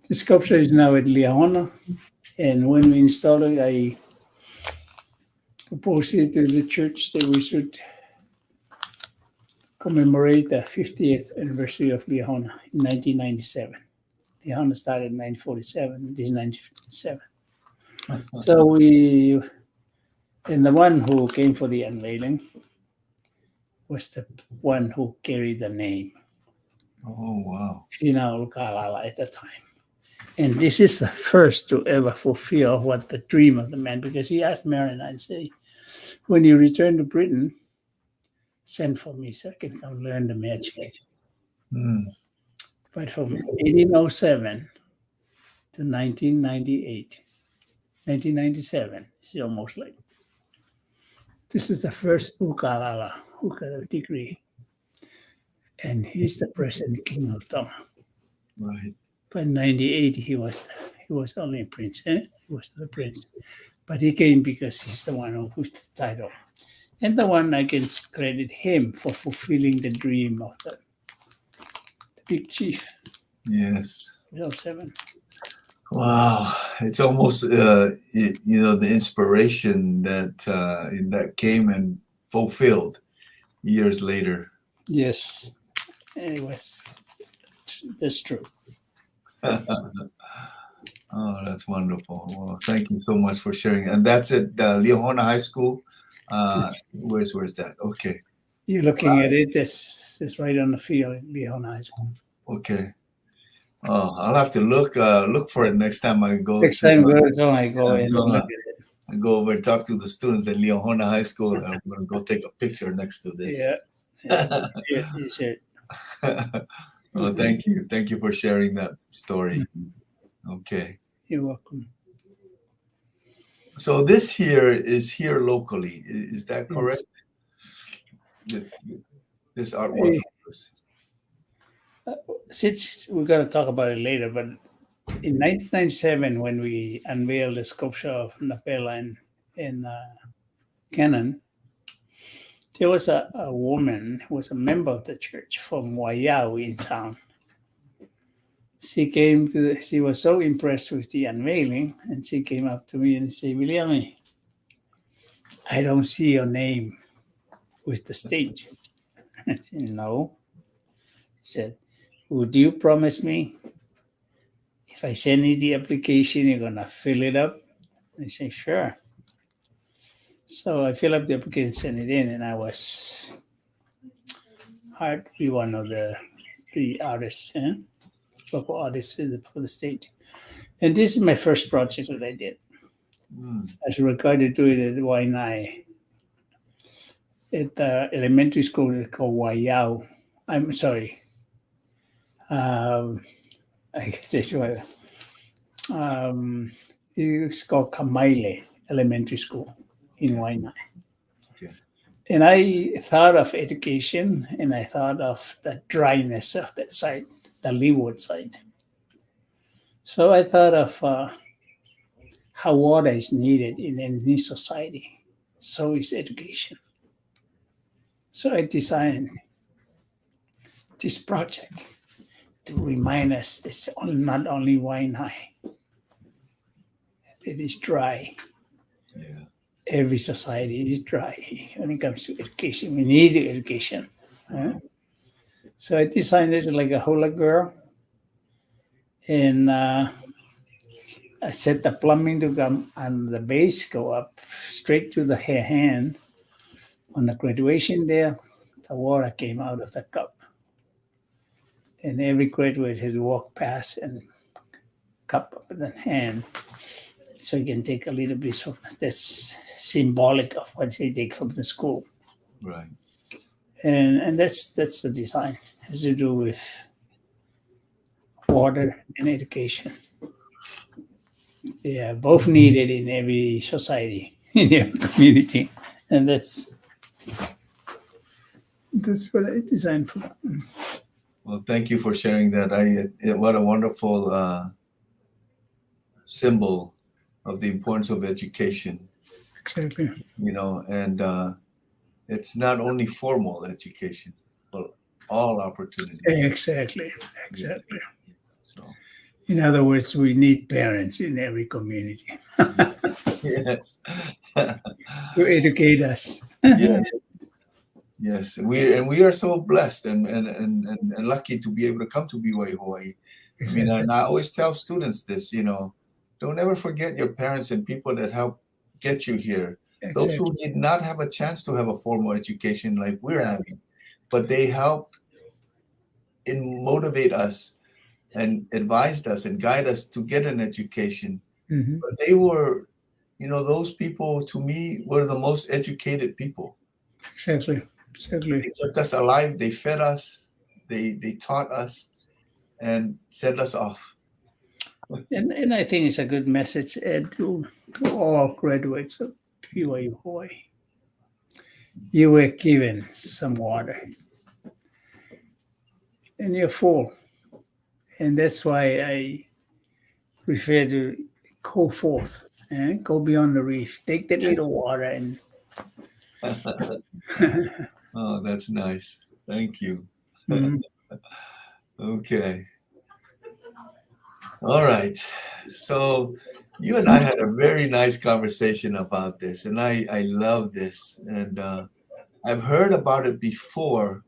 The sculpture is now at Liahona. And when we installed it, I proposed it to the church that we should commemorate the 50th anniversary of Liahona in 1997. Liahona started in 1947, this is 1957. So and the one who came for the unveiling was the one who carried the name. Oh, wow. Finau Kalala at the time. And this is the first to ever fulfill what the dream of the man, because he asked Mariner and said, "When you return to Britain, send for me so I can come learn the magic." But from 1807 to 1998, 1997. It's almost like this is the first ukalala degree, and he's the present king of Tonga. Right. By 98, he was only a prince. He was the prince, but he came because he's the one who put the title, and the one I can credit him for fulfilling the dream of the big chief. Yes. 07. Wow. It's almost, the inspiration that came and fulfilled years later. Yes, it was. That's true. Oh, that's wonderful. Well, thank you so much for sharing. And that's at Leohona High School. Where's that? Okay. You're looking at it. It's right on the field in Leohona High School. Okay. Oh, I'll have to look for it next time I go. Next time I go and look at it. And go over and talk to the students at Leohona High School. I'm going to go take a picture next to this. Yeah. You should. Well, thank you. Thank you for sharing that story. Okay. You're welcome. So this here is here locally. Is that correct? Yes. This artwork. Since we're going to talk about it later, but in 1997, when we unveiled the sculpture of Napela in Cannon, there was a woman who was a member of the church from Waiau in town. She was so impressed with the unveiling, and she came up to me and said, "Viliami, I don't see your name with the stage." I said, "No." She said, "Would you promise me if I send you the application, you're going to fill it up?" I said, "Sure." So I filled up the application, sent it in, and I was hired to be one of the artists, local artists for the state. And this is my first project that I did. I was required to do it at Waianae. At the elementary school, it's called Waiau. I'm sorry. I guess it's called Kamaile Elementary School in Waianae. Okay. And I thought of education, and I thought of the dryness of that side, the leeward side. So I thought of how water is needed in any society. So is education. So I designed this project to remind us that not only Waianae, it is dry. Yeah. Every society is dry when it comes to education. We need education. So I designed it like a hula girl, and I set the plumbing to come and the base go up straight to the hand. On the graduation day, the water came out of the cup, and every graduate had to walk past and cup up in the hand, so you can take a little bit from that's symbolic of what they take from the school. Right. And that's the design. It has to do with water and education. They are both needed in every society, in every community, and that's what I designed for. Well, thank you for sharing that. What a wonderful symbol of the importance of education. Exactly. And it's not only formal education, but all opportunities. Exactly. So, in other words, we need parents in every community yes. to educate us. Yes, we are so blessed and lucky to be able to come to BYU Hawaii. Exactly. And I always tell students this, don't ever forget your parents and people that help get you here. Exactly. Those who did not have a chance to have a formal education like we're having, but they helped motivate us and advised us and guide us to get an education. Mm-hmm. But they were, those people to me were the most educated people. Exactly. They kept us alive. They fed us. They taught us and sent us off. And I think it's a good message, Ed, to to all graduates of BYU Hawaii, you were given some water and you're full. And that's why I refer to go forth and go beyond the reef. Take that little water and Oh, that's nice. Thank you. Mhm. Okay. All right. So you and I had a very nice conversation about this, and I love this. And I've heard about it before,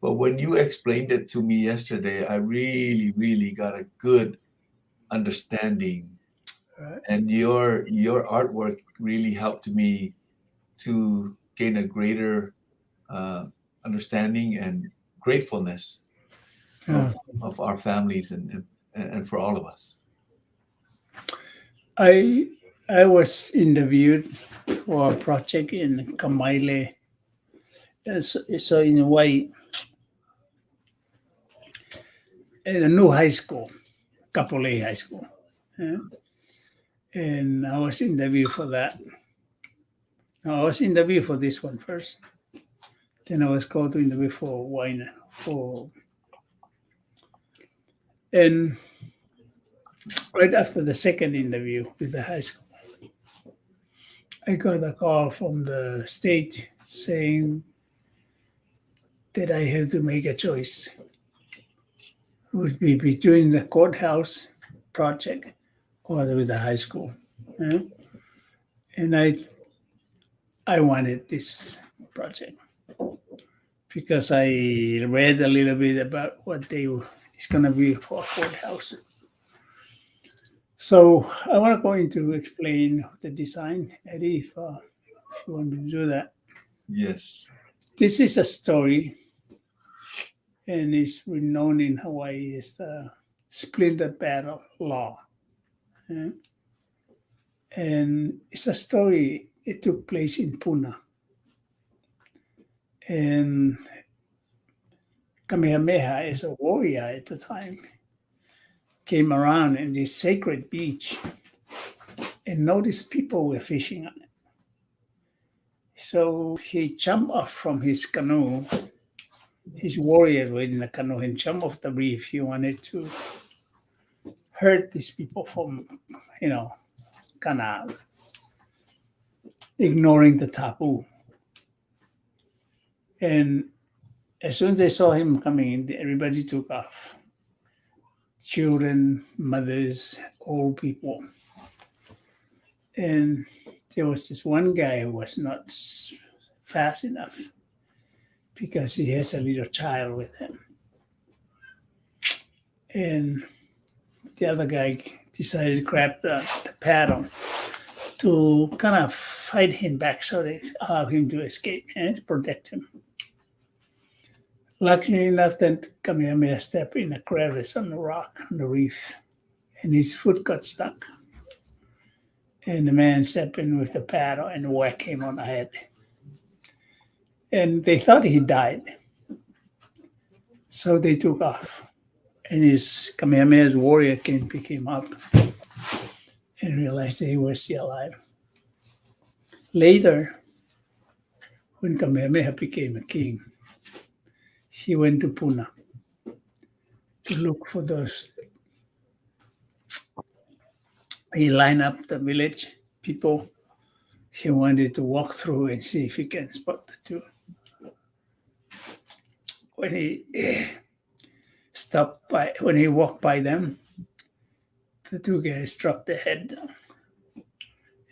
but when you explained it to me yesterday, I really, really got a good understanding. Right. And your artwork really helped me to gain a greater understanding and gratefulness Yeah. of our families and for all of us. I was interviewed for a project in Kamaile. So in Hawaii, in a new high school, Kapolei High School. Yeah. And I was interviewed for that. No, I was interviewed for this one first. Then I was called to interview for wine. And right after the second interview with the high school, I got a call from the state saying that I have to make a choice. It would be between the courthouse project or with the high school. Yeah. And I wanted this project because I read a little bit about what it's going to be for a courthouse. So I want to go into explain the design, Eddie, if you want me to do that. Yes. This is a story, and it's known in Hawaii as the Splinter Battle Law. Yeah. And it's a story, it took place in Puna. And Kamehameha, as a warrior at the time, came around in this sacred beach and noticed people were fishing on it. So he jumped off from his canoe. His warriors were in the canoe and jumped off the reef. He wanted to hurt these people from, kind of ignoring the taboo. And as soon as they saw him coming in, everybody took off. Children, mothers, old people. And there was this one guy who was not fast enough because he has a little child with him. And the other guy decided to grab the paddle to kind of fight him back so they allow him to escape and protect him. Luckily enough, then Kamehameha stepped in a crevice on the rock, on the reef, and his foot got stuck. And the man stepped in with the paddle and whacked him on the head. And they thought he died. So they took off. And his Kamehameha's warrior king picked him up and realized that he was still alive. Later, when Kamehameha became a king, he went to Puna to look for those. He lined up the village people. He wanted to walk through and see if he can spot the two. When he walked by them, the two guys dropped their head down.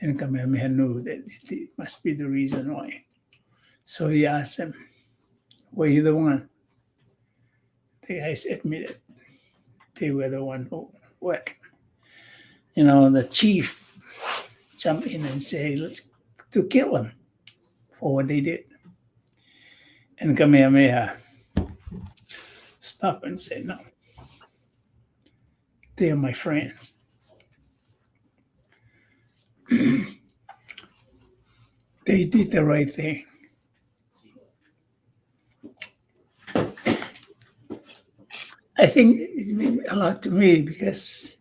And Kamehameha knew that it must be the reason why. So he asked them, were you the one? The guys admitted they were the one who whacked. The chief jumped in and said, let's to kill them for what they did. And Kamehameha stopped and said, no, they are my friends. They did the right thing. I think it meant a lot to me because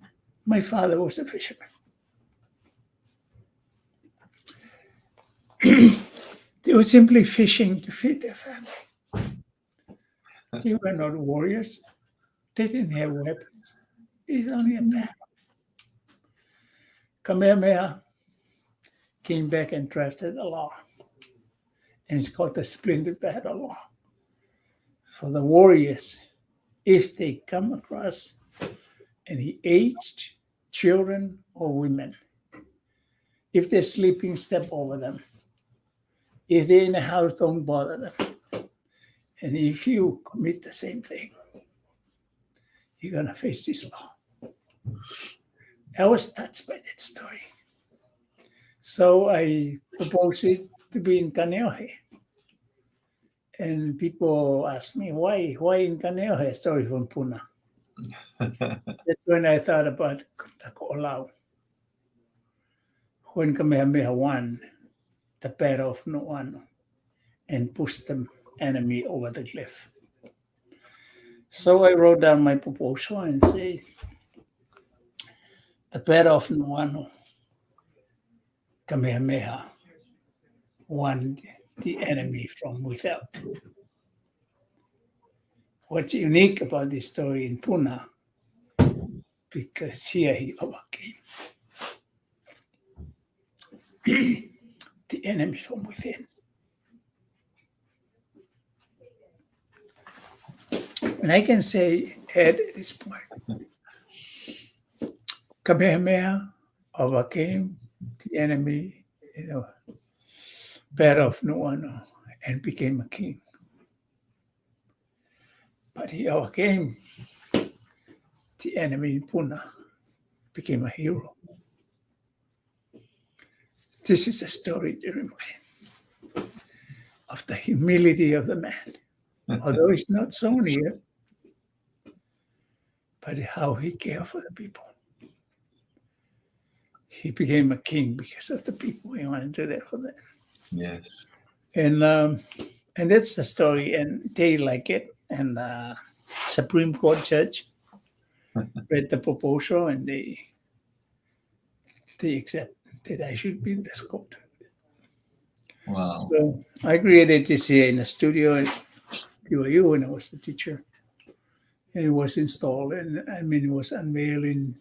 my father was a fisherman. They were simply fishing to feed their family. They were not warriors. They didn't have weapons. It's only a battle. Kamehameha came back and drafted a law. And it's called the Splendid Battle Law. For the warriors, if they come across any aged children or women, if they're sleeping, step over them. If they're in a house, don't bother them. And if you commit the same thing, you're going to face this law. I was touched by that story. So I proposed it to be in Kaneohe. And people ask me, why in Kaneohe, a story from Puna? That's when I thought about Aloha. When Kamehameha won the battle of Nu'uanu and pushed the enemy over the cliff. So I wrote down my proposal and said, the battle of Nu'uanu, Kamehameha won the enemy from without. What's unique about this story in Puna, because here he overcame the enemy from within. And I can say at this point, Kamehameha overcame the enemy in the battle of Nu'uanu and became a king. But he overcame the enemy in Puna, became a hero. This is a story to remind of the humility of the man, although it's not shown here, but how he cared for the people. He became a king because of the people. He wanted to do that for them. Yes. And that's the story, and they like it. And Supreme Court judge read the proposal, and they accept that I should be the sculptor. Wow. So I created this here in the studio at BYU when I was the teacher. And it was installed, and it was unveiled in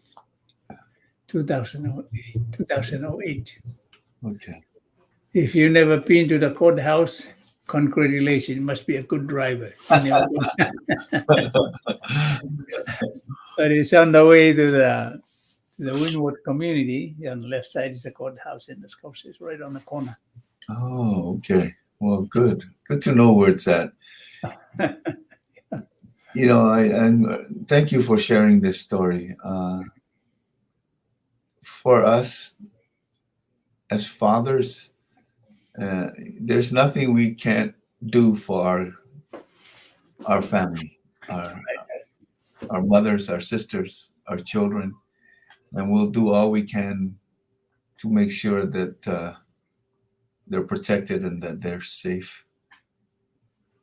2008. Okay. If you've never been to the courthouse, congratulations, you must be a good driver. But it's on the way to the Windward community. On the left side is the courthouse, and the sculpture is right on the corner. Oh, okay. Well, good. Good to know where it's at. And thank you for sharing this story. For us as fathers, there's nothing we can't do for our family, our mothers, our sisters, our children, and we'll do all we can to make sure that they're protected and that they're safe.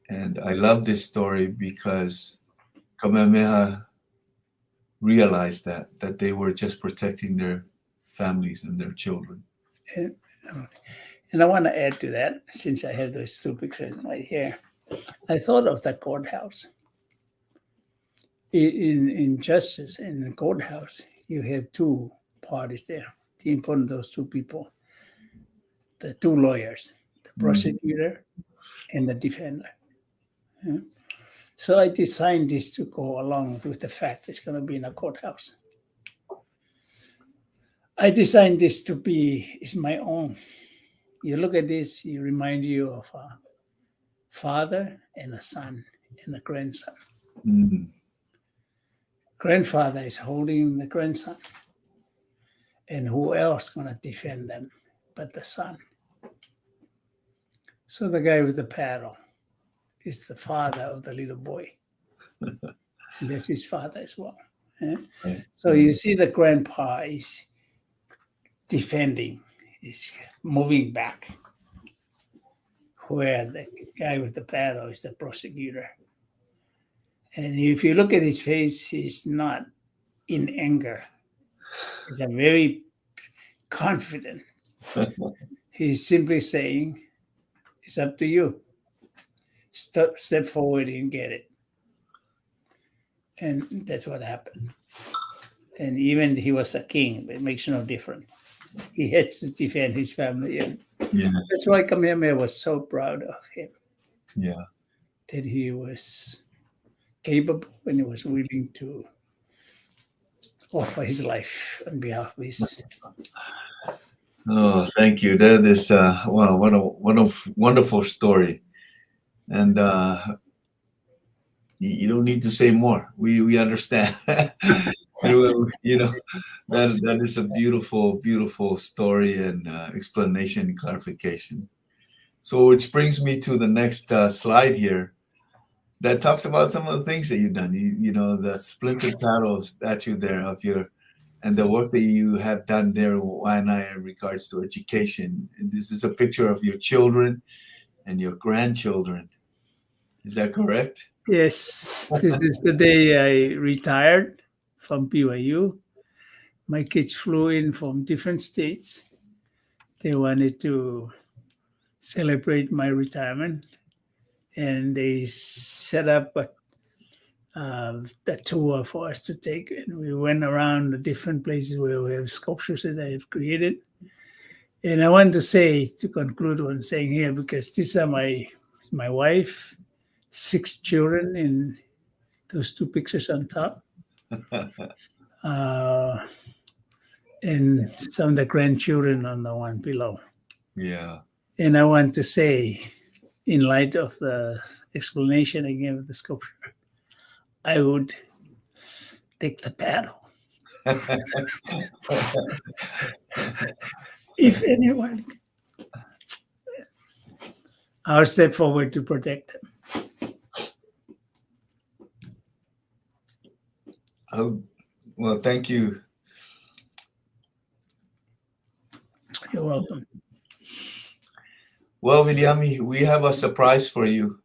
And I love this story because Kamehameha realized that they were just protecting their families and their children. And I want to add to that, since I have those two pictures right here. I thought of the courthouse. In justice, in the courthouse, you have two parties there. The important those two people, the two lawyers, the prosecutor and the defender. Yeah. So I designed this to go along with the fact it's going to be in a courthouse. I designed this to be, it's my own. You look at this, you remind you of a father and a son and a grandson. Mm-hmm. Grandfather is holding the grandson. And who else going to defend them but the son? So the guy with the paddle is the father of the little boy. And that's his father as well. Yeah? Right. So you see the grandpa is defending, is moving back, where the guy with the paddle is the prosecutor. And if you look at his face, he's not in anger. He's a very confident. He's simply saying, it's up to you. Step forward and get it. And that's what happened. And even he was a king, it makes no difference. He had to defend his family. And Yes. that's why Kamehameha was so proud of him, Yeah. that he was capable and he was willing to offer his life on behalf of his. Oh, thank you. That is wow, what a wonderful story. And you don't need to say more. We understand. You know, that is a beautiful story and explanation and clarification. So which brings me to the next slide here that talks about some of the things that you've done. You know, the splintered paddle statue there of your, and the work that you have done there, Waianae, in regards to education. And this is a picture of your children and your grandchildren. Is that correct? Yes, this is the day I retired from BYU. My kids flew in from different states. They wanted to celebrate my retirement, and they set up a tour for us to take. And we went around the different places where we have sculptures that I have created. And I want to say, to conclude what I'm saying here, because these are my wife, 6 children in those 2 pictures on top. And some of the grandchildren on the one below. Yeah. And I want to say, in light of the explanation I gave of the sculpture, I would take the paddle. If anyone, I'll step forward to protect them. Oh, well, thank you. You're welcome. Well, Viliami, we have a surprise for you.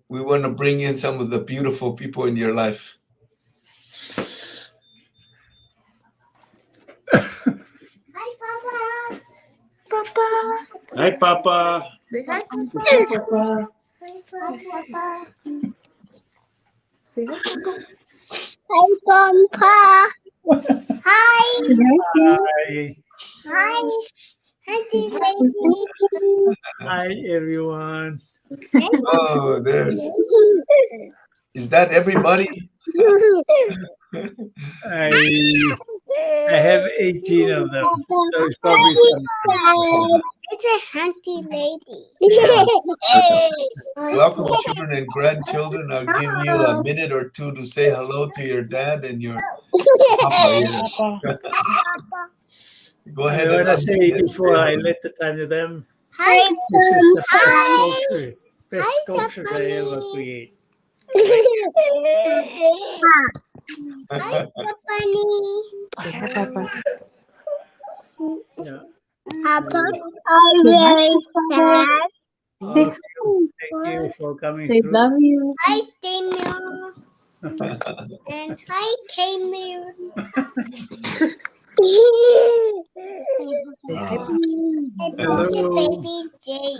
We want to bring in some of the beautiful people in your life. Hi, Papa. Papa. Hi, Papa. Say hi, Papa. Hi, Papa. Hi, Papa. Say hi, Papa. Hi, Papa. Hi. Hi. Hi. Hi, baby. Hi, everyone. Oh, is that everybody? I have 18 of them. So it's probably some. It's a hunty lady. Welcome, children and grandchildren. I'll give you a minute or two to say hello to your dad and your papa. Yeah. Go ahead. I want to say before I let the time to them, Hi. this is the Hi. best sculpture I ever create. Hi, Papa. Yeah. Papa, are you sad? Thank you for coming They through. love you. Hi, Daniel. And hi, Cameron. Hello. Baby Jay.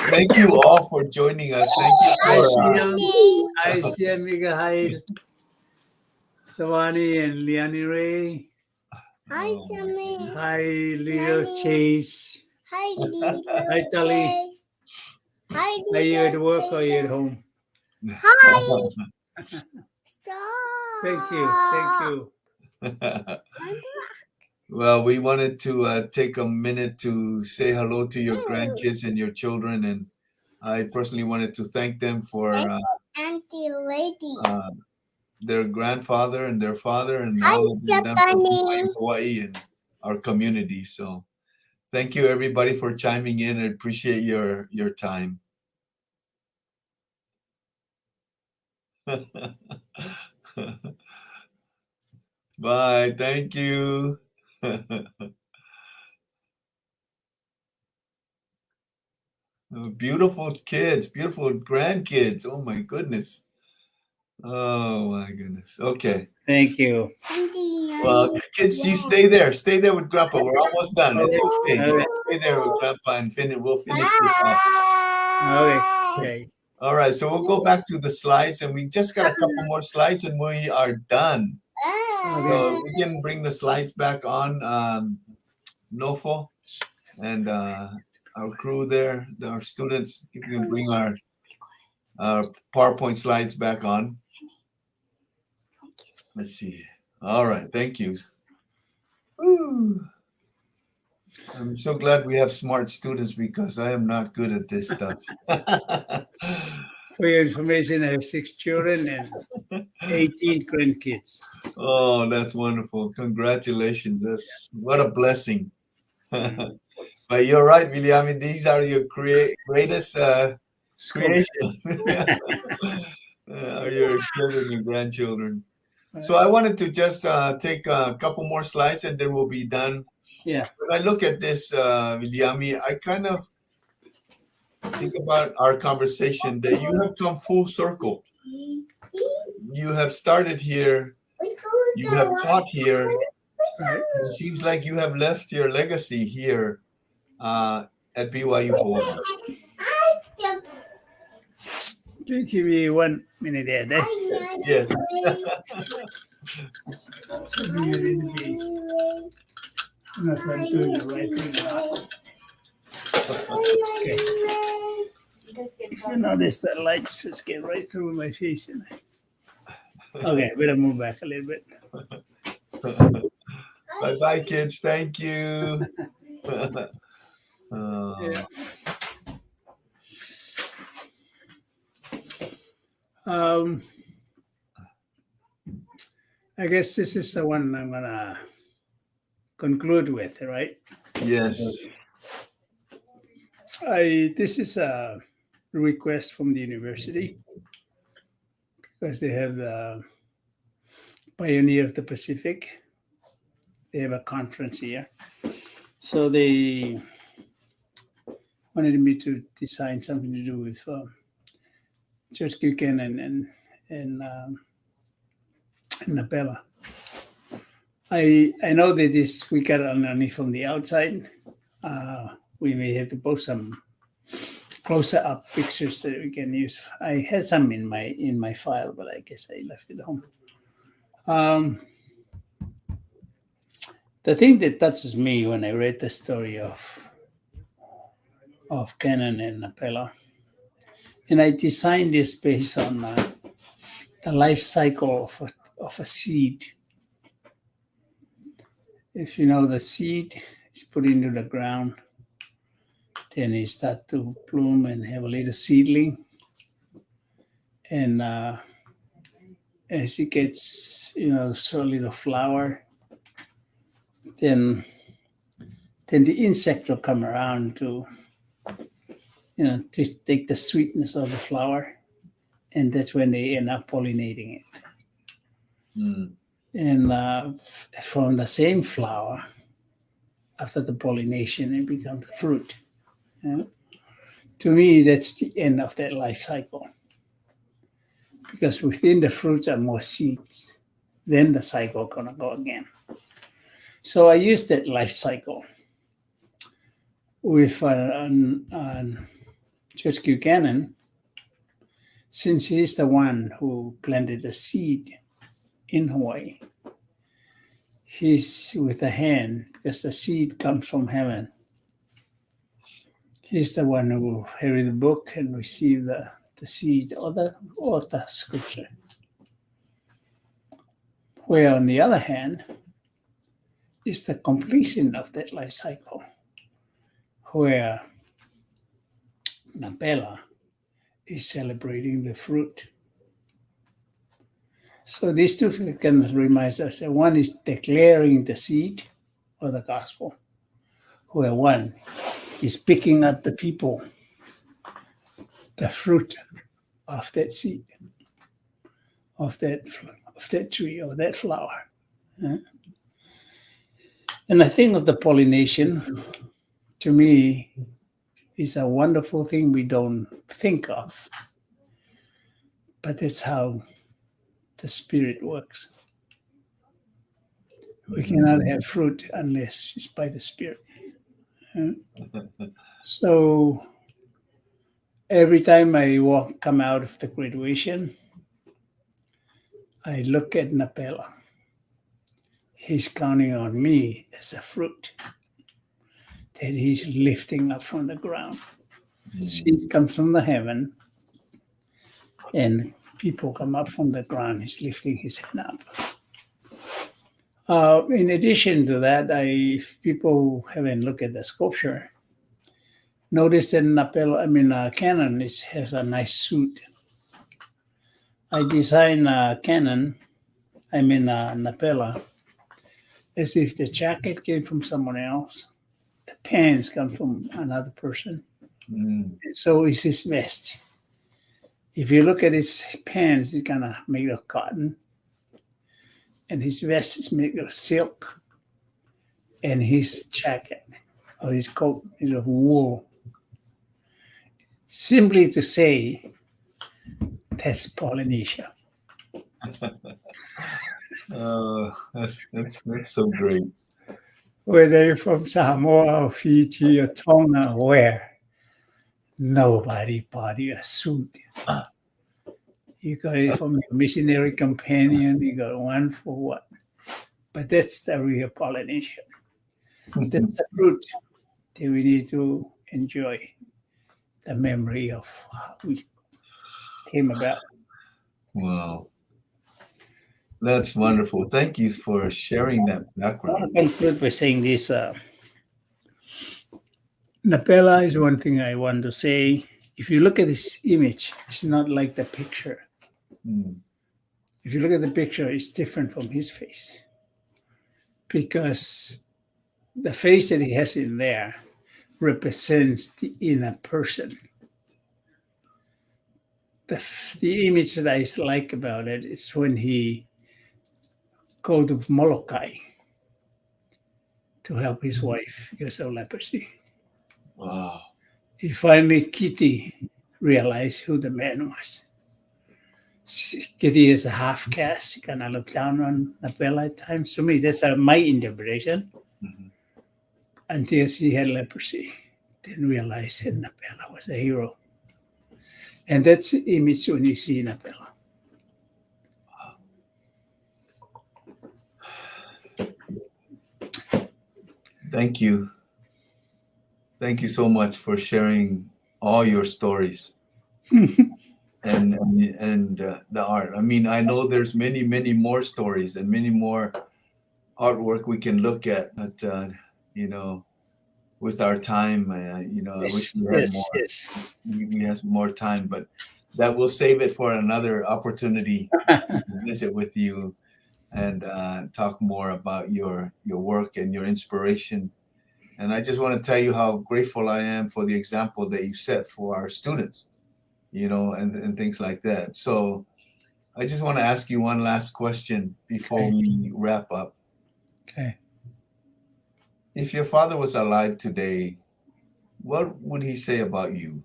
Thank you all for joining us. Thank you Hi, for Siam. Hi, Siam Migahide. Savani and Liani Ray. Hi, Sammy. Hi, little Chase. Hi, little Hi, Tali. Chase. Hi, Are you at little work or are you at Chase. home? Hi. Stop. Thank you. Well, we wanted to take a minute to say hello to your grandkids and your children, and I personally wanted to thank them for Auntie Lady. their grandfather and their father and Hi, all of them done for Japanese. Hawaii and our community. So thank you everybody for chiming in. I appreciate your time. Bye. Thank you. Beautiful kids, beautiful grandkids. Oh my goodness. Oh my goodness. Okay. Thank you. Auntie, Well, kids, you stay there. Stay there with Grandpa. We're almost done. It's okay. Okay. Stay there with Grandpa and we'll finish this off. Okay. Okay. All right. So we'll go back to the slides, and we just got a couple more slides, and we are done. So we can bring the slides back on, Nofo, and our crew there, our students. You can bring our PowerPoint slides back on. Let's see. All right. Thank you. Woo. I'm so glad we have smart students because I am not good at this stuff. For your information, I have 6 children and 18 grandkids. Oh, that's wonderful. Congratulations. That's what a blessing. But you're right, Viliami. These are your greatest creation. Your children and grandchildren. So I wanted to just take a couple more slides and then we'll be done. Yeah. When I look at this, Viliami, I kind of think about our conversation that you have come full circle. You have started here. You have taught here. Right. It seems like you have left your legacy here at BYU Hawaii. Can you give me 1 minute there? Yes. So you're in the, I'm not doing the right thing now. Okay. If you notice the lights just get right through my face. Okay, better move back a little bit. Bye-bye, kids. Thank you. Yeah. I guess this is the one I'm gonna conclude with, right? Yes. This is a request from the university because they have the Pioneer of the Pacific. They have a conference here, so they wanted me to design something to do with Church Buchanan and Napela. I know that this we got only from the outside. We may have to post some closer up pictures that we can use. I had some in my file, but I guess I left it home. The thing that touches me when I read the story of Canon and Napela, and I designed this based on the life cycle of a seed. If you know, the seed is put into the ground, then it starts to bloom and have a little seedling. And as it gets, so a little flower, then the insect will come around to, to take the sweetness of the flower. And that's when they end up pollinating it. Mm. And from the same flower, after the pollination, it becomes a fruit. To me, that's the end of that life cycle. Because within the fruits are more seeds. Then the cycle gonna go again. So I use that life cycle with Church Buchanan, since he's the one who planted the seed in Hawaii. He's with the hand, because the seed comes from heaven. He's the one who will carry the book and receive the seed or the scripture. Where on the other hand, is the completion of that life cycle, where Napela is celebrating the fruit. So these two can remind us that one is declaring the seed or the gospel, where one is picking up the people, the fruit of that seed, of that tree or that flower. And I think of the pollination, to me, is a wonderful thing we don't think of. But that's how the spirit works. We cannot have fruit unless it's by the spirit. So every time I come out of the graduation, I look at Napela. He's counting on me as a fruit that he's lifting up from the ground. Seed comes from the heaven, and people come up from the ground. He's lifting his hand up. In addition to that, if people haven't looked at the sculpture, notice that Canon has a nice suit. I designed Napela, as if the jacket came from someone else, the pants come from another person. And so is his vest. If you look at his pants, it's kind of made of cotton, and his vest is made of silk, and his jacket or his coat is of wool. Simply to say, that's Polynesia. That's so great. Whether you're from Samoa or Fiji or Tonga, where nobody bought you a suit. You got it from your missionary companion, you got one for what? But that's the real Polynesian. That's the fruit that we need to enjoy, the memory of how we came about. Wow. That's wonderful. Thank you for sharing that I want background. to conclude by saying this. Napela is one thing I want to say. If you look at this image, it's not like the picture. If you look at the picture, it's different from his face. Because the face that he has in there represents the inner person. The image that I like about it is when he go to Molokai to help his wife because of leprosy. Wow. He finally, Kitty realized who the man was. Kitty is a half caste. She kind of looked down on Napela at times. To me, that's my interpretation. Until she had leprosy, then realized that Napela was a hero. And that's the image when you see Napela. Thank you. Thank you so much for sharing all your stories and the art. I mean, I know there's many, many more stories and many more artwork we can look at, but with our time, I wish we had more. Yes. We have more time, but that will save it for another opportunity to visit with you and talk more about your work and your inspiration. And I just want to tell you how grateful I am for the example that you set for our students, and things like that. So I just want to ask you one last question before we wrap up. Okay. If your father was alive today, what would he say about you?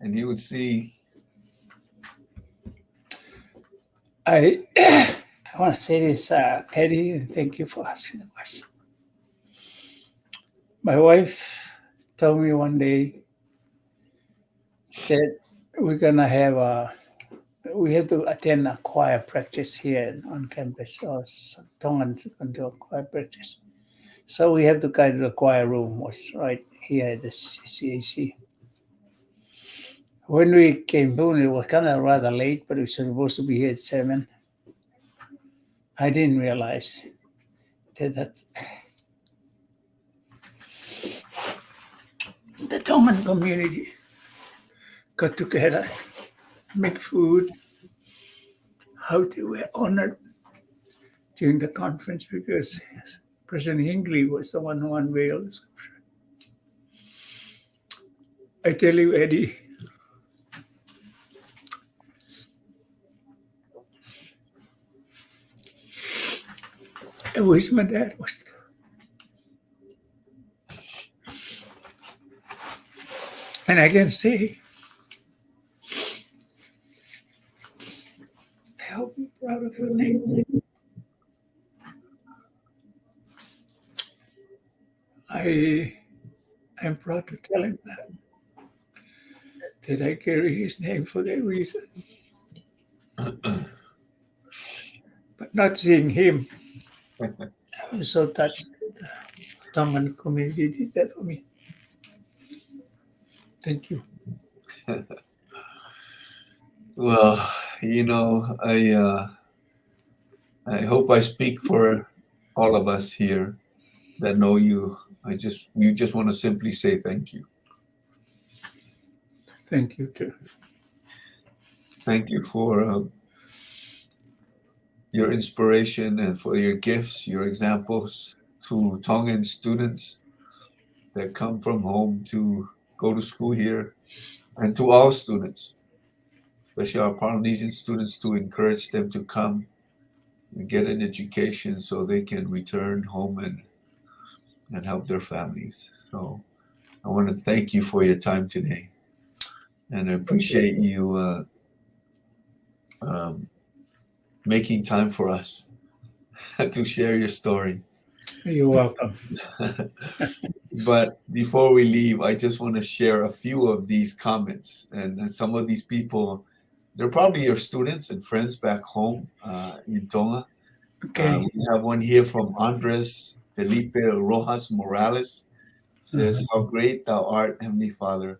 And he would see. I want to say this, Eddie, and thank you for asking the question. My wife told me one day that we're gonna we have to attend a choir practice here on campus, or Tongan can do a choir practice. So we have to go to the choir room, was right here at the CAC. When we came home, it was kind of rather late, but we were supposed to be here at 7. I didn't realize that the Tongan community got together, make food, how they were honored during the conference because President Hinckley was the one who unveiled the sculpture. I tell you, Eddie, I wish my dad was there. And I can say, I hope proud of your name. I'm proud to tell him that I carry his name for that reason. But not seeing him, I was so touched that the Tongan community did that for me. Thank you. Well, I hope I speak for all of us here that know you. You just want to simply say thank you. Thank you too. Thank you for your inspiration and for your gifts, your examples to Tongan students that come from home to go to school here, and to all students, especially our Polynesian students, to encourage them to come and get an education so they can return home and help their families. So I want to thank you for your time today, and I appreciate you making time for us to share your story. You're welcome. But before we leave, I just want to share a few of these comments. And some of these people, they're probably your students and friends back home in Tonga. Okay. We have one here from Andres Felipe Rojas Morales. Says, "How great thou art, Heavenly Father.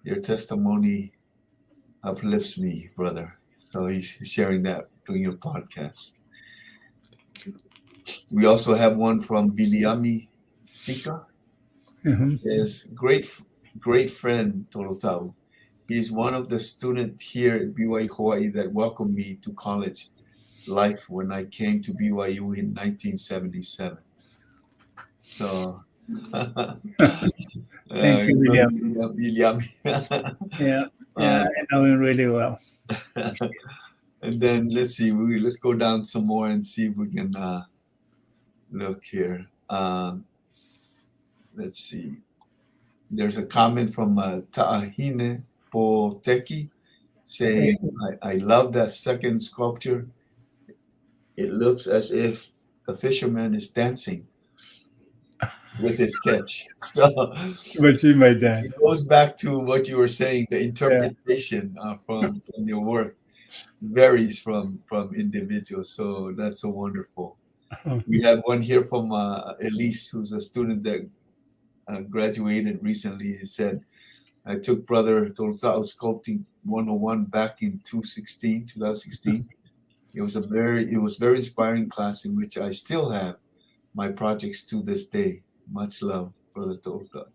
Your testimony uplifts me, brother." So he's sharing that during your podcast. We also have one from Viliami Sika. Is great friend Toluta'u. He's one of the students here at BYU Hawaii that welcomed me to college life when I came to BYU in 1977. So Thank you, William. Viliami. Yeah, I know him really well. And then let's see, let's go down some more and see if we can look here. Let's see. There's a comment from Ta'ahine Poteki saying, I love that second sculpture. It looks as if the fisherman is dancing with his catch. So But see my dad. it goes back to what you were saying, the interpretation from your work varies from individuals. So that's so wonderful. We have one here from Elise, who's a student that graduated recently. He said, I took Brother Toluta'u Sculpting 101 back in 2016. It was very inspiring class in which I still have my projects to this day. Much love, Brother Toluta'u.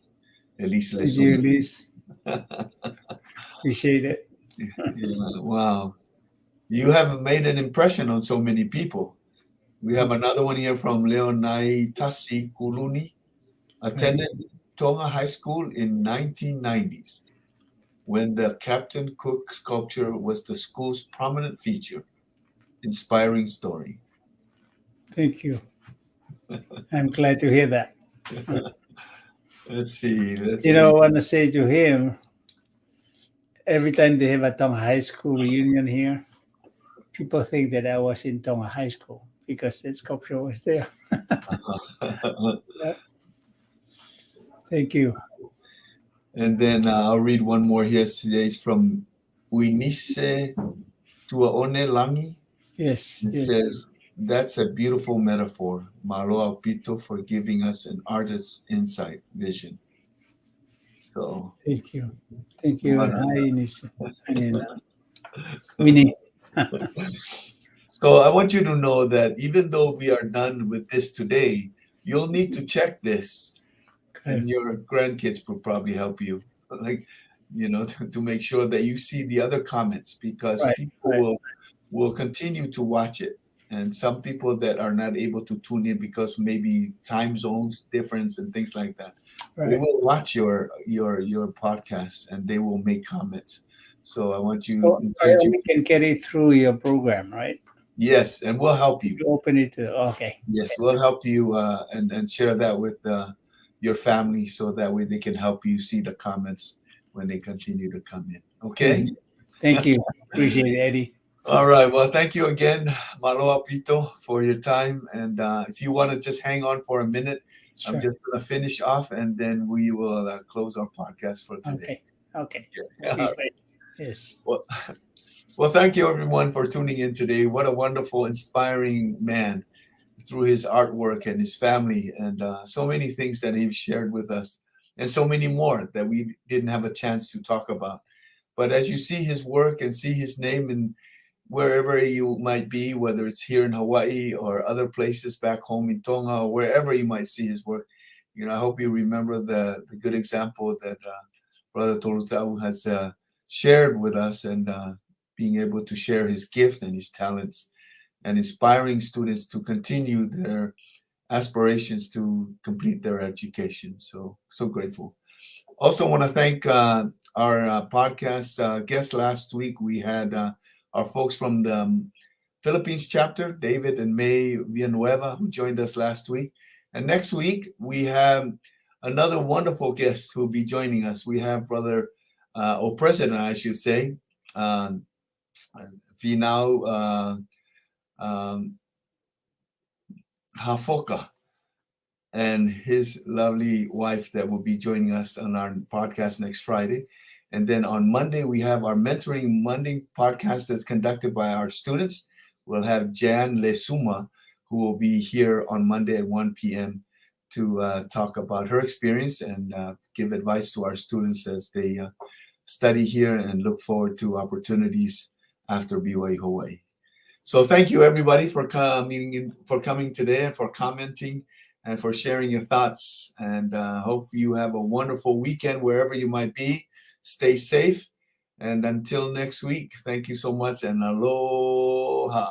Elise Thank you, Elise. Appreciate it. Yeah, wow. You have made an impression on so many people. We have another one here from Leonai Tasi Kuluni. Attended Tonga High School in 1990s when the Captain Cook sculpture was the school's prominent feature. Inspiring story. Thank you. I'm glad to hear that. Let's see. I want to say to him, every time they have a Tonga High School reunion here, people think that I was in Tonga High School because that sculpture was there. Thank you. And then I'll read one more here. Today's from Uinise Tuaone Langi. Yes. It says, that's a beautiful metaphor. Maloa Pito for giving us an artist's insight, vision. So thank you. Thank you. Hi, Inisa. Winnie. So I want you to know that even though we are done with this today, you'll need to check this. And your grandkids will probably help you, to make sure that you see the other comments, because people will continue to watch it. And some people that are not able to tune in because maybe time zones difference and things like that, they will watch your podcast and they will make comments. So I want you. So we can carry through your program, right? Yes, and we'll help you. Open it to okay. Yes, we'll help you and share that with your family, so that way they can help you see the comments when they continue to come in. Okay. Thank you. Appreciate it, Eddie. All right. Well, thank you again, Maloa Pito, for your time. And if you want to just hang on for a minute, I'm Sure. just going to finish off and then we will close our podcast for today. Okay. Yeah. That'd be great. Yes. Well, thank you everyone for tuning in today. What a wonderful, inspiring man through his artwork and his family and so many things that he's shared with us and so many more that we didn't have a chance to talk about. But as you see his work and see his name in wherever you might be, whether it's here in Hawaii or other places back home in Tonga or wherever you might see his work, I hope you remember the good example that Brother Toluta'u has shared with us and being able to share his gift and his talents and inspiring students to continue their aspirations to complete their education. So grateful. Also want to thank our podcast guest last week. We had our folks from the Philippines chapter, David and May Villanueva, who joined us last week. And next week, we have another wonderful guest who will be joining us. We have Brother, or President, I should say, Finau Hafoka, and his lovely wife that will be joining us on our podcast next Friday. And then on Monday, we have our Mentoring Monday podcast that's conducted by our students. We'll have Jan Lesuma, who will be here on Monday at 1 p.m. to talk about her experience and give advice to our students as they study here and look forward to opportunities after BYU Hawaii. So thank you, everybody, for coming today and for commenting and for sharing your thoughts. And hope you have a wonderful weekend wherever you might be. Stay safe. And until next week, thank you so much and aloha.